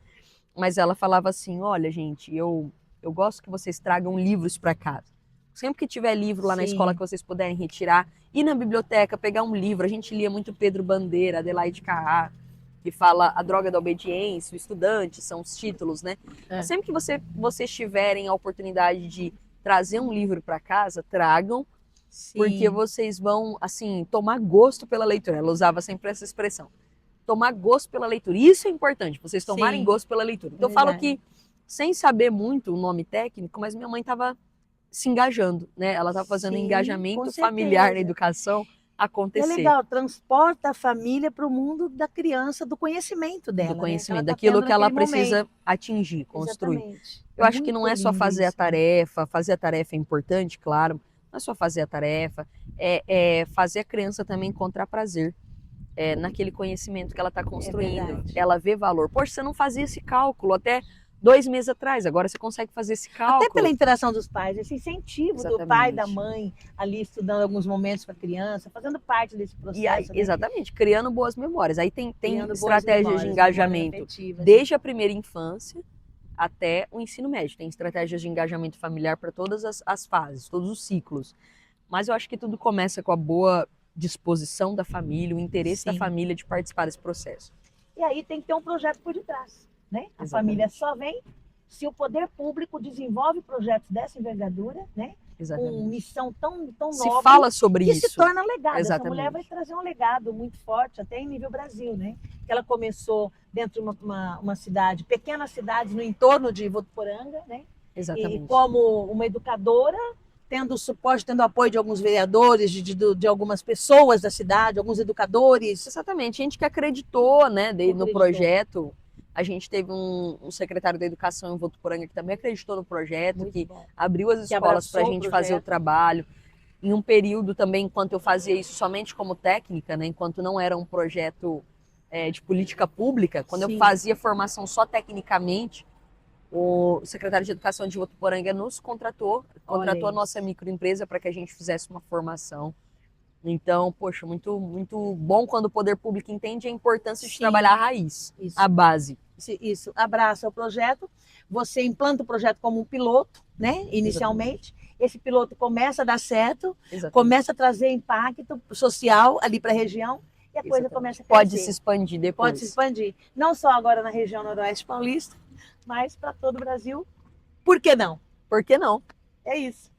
mas ela falava assim, olha, gente, eu gosto que vocês tragam livros para casa. Sempre que tiver livro lá na escola que vocês puderem retirar, ir na biblioteca, pegar um livro. A gente lia muito Pedro Bandeira, Adelaide Carrá, que fala A Droga da Obediência, O Estudante, são os títulos, né? Sempre que vocês tiverem a oportunidade de trazer um livro para casa, tragam, porque vocês vão, assim, tomar gosto pela leitura. Ela usava sempre essa expressão. Tomar gosto pela leitura. Isso é importante, vocês tomarem gosto pela leitura. Então eu falo que, sem saber muito o nome técnico, mas minha mãe estava se engajando, né? Ela estava fazendo engajamento familiar na educação acontecer. É legal, transporta a família para o mundo da criança, do conhecimento dela. Do conhecimento, né? daquilo que ela precisa atingir, construir. Exatamente. Eu acho que não é só fazer a tarefa é importante, claro, não é só fazer a tarefa, é fazer a criança também encontrar prazer naquele conhecimento que ela está construindo. Ela vê valor. Poxa, você não fazia esse cálculo até 2 meses atrás, agora você consegue fazer esse cálculo. Até pela interação dos pais, esse incentivo do pai e da mãe ali estudando alguns momentos com a criança, fazendo parte desse processo. E aí, exatamente, criando boas memórias. Aí tem estratégias de engajamento afetivas, desde a primeira infância até o ensino médio. Tem estratégias de engajamento familiar para todas as fases, todos os ciclos. Mas eu acho que tudo começa com a boa disposição da família, o interesse da família de participar desse processo. E aí tem que ter um projeto por detrás. Né? A família só vem se o poder público desenvolve projetos dessa envergadura, né? Com missão tão nobre. Se fala sobre que isso. Se torna legado. Exatamente. Essa mulher vai trazer um legado muito forte, até em nível Brasil, né? Ela começou dentro de uma cidade, pequenas cidades no entorno de Votuporanga, né? Exatamente. E como uma educadora, tendo suporte, tendo apoio de alguns vereadores, de algumas pessoas da cidade, alguns educadores. Exatamente. Gente que acreditou, né, no projeto. A gente teve um secretário da Educação em Votuporanga que também acreditou no projeto, que abriu as escolas para a gente fazer o trabalho. Em um período também, enquanto eu fazia isso somente como técnica, né, enquanto não era um projeto de política pública, quando eu fazia formação só tecnicamente, o secretário de Educação de Votuporanga nos contratou a nossa microempresa para que a gente fizesse uma formação. Então, poxa, muito, muito bom quando o poder público entende a importância de trabalhar a raiz, a base. isso, abraça o projeto, você implanta o projeto como um piloto, né? Inicialmente. Esse piloto começa a dar certo, Exatamente. começa a trazer impacto social ali para a região e a coisa Exatamente. começa a crescer. Pode se expandir depois. Pode se expandir. Não só agora na região noroeste paulista, mas para todo o Brasil. Por que não? Por que não? É isso.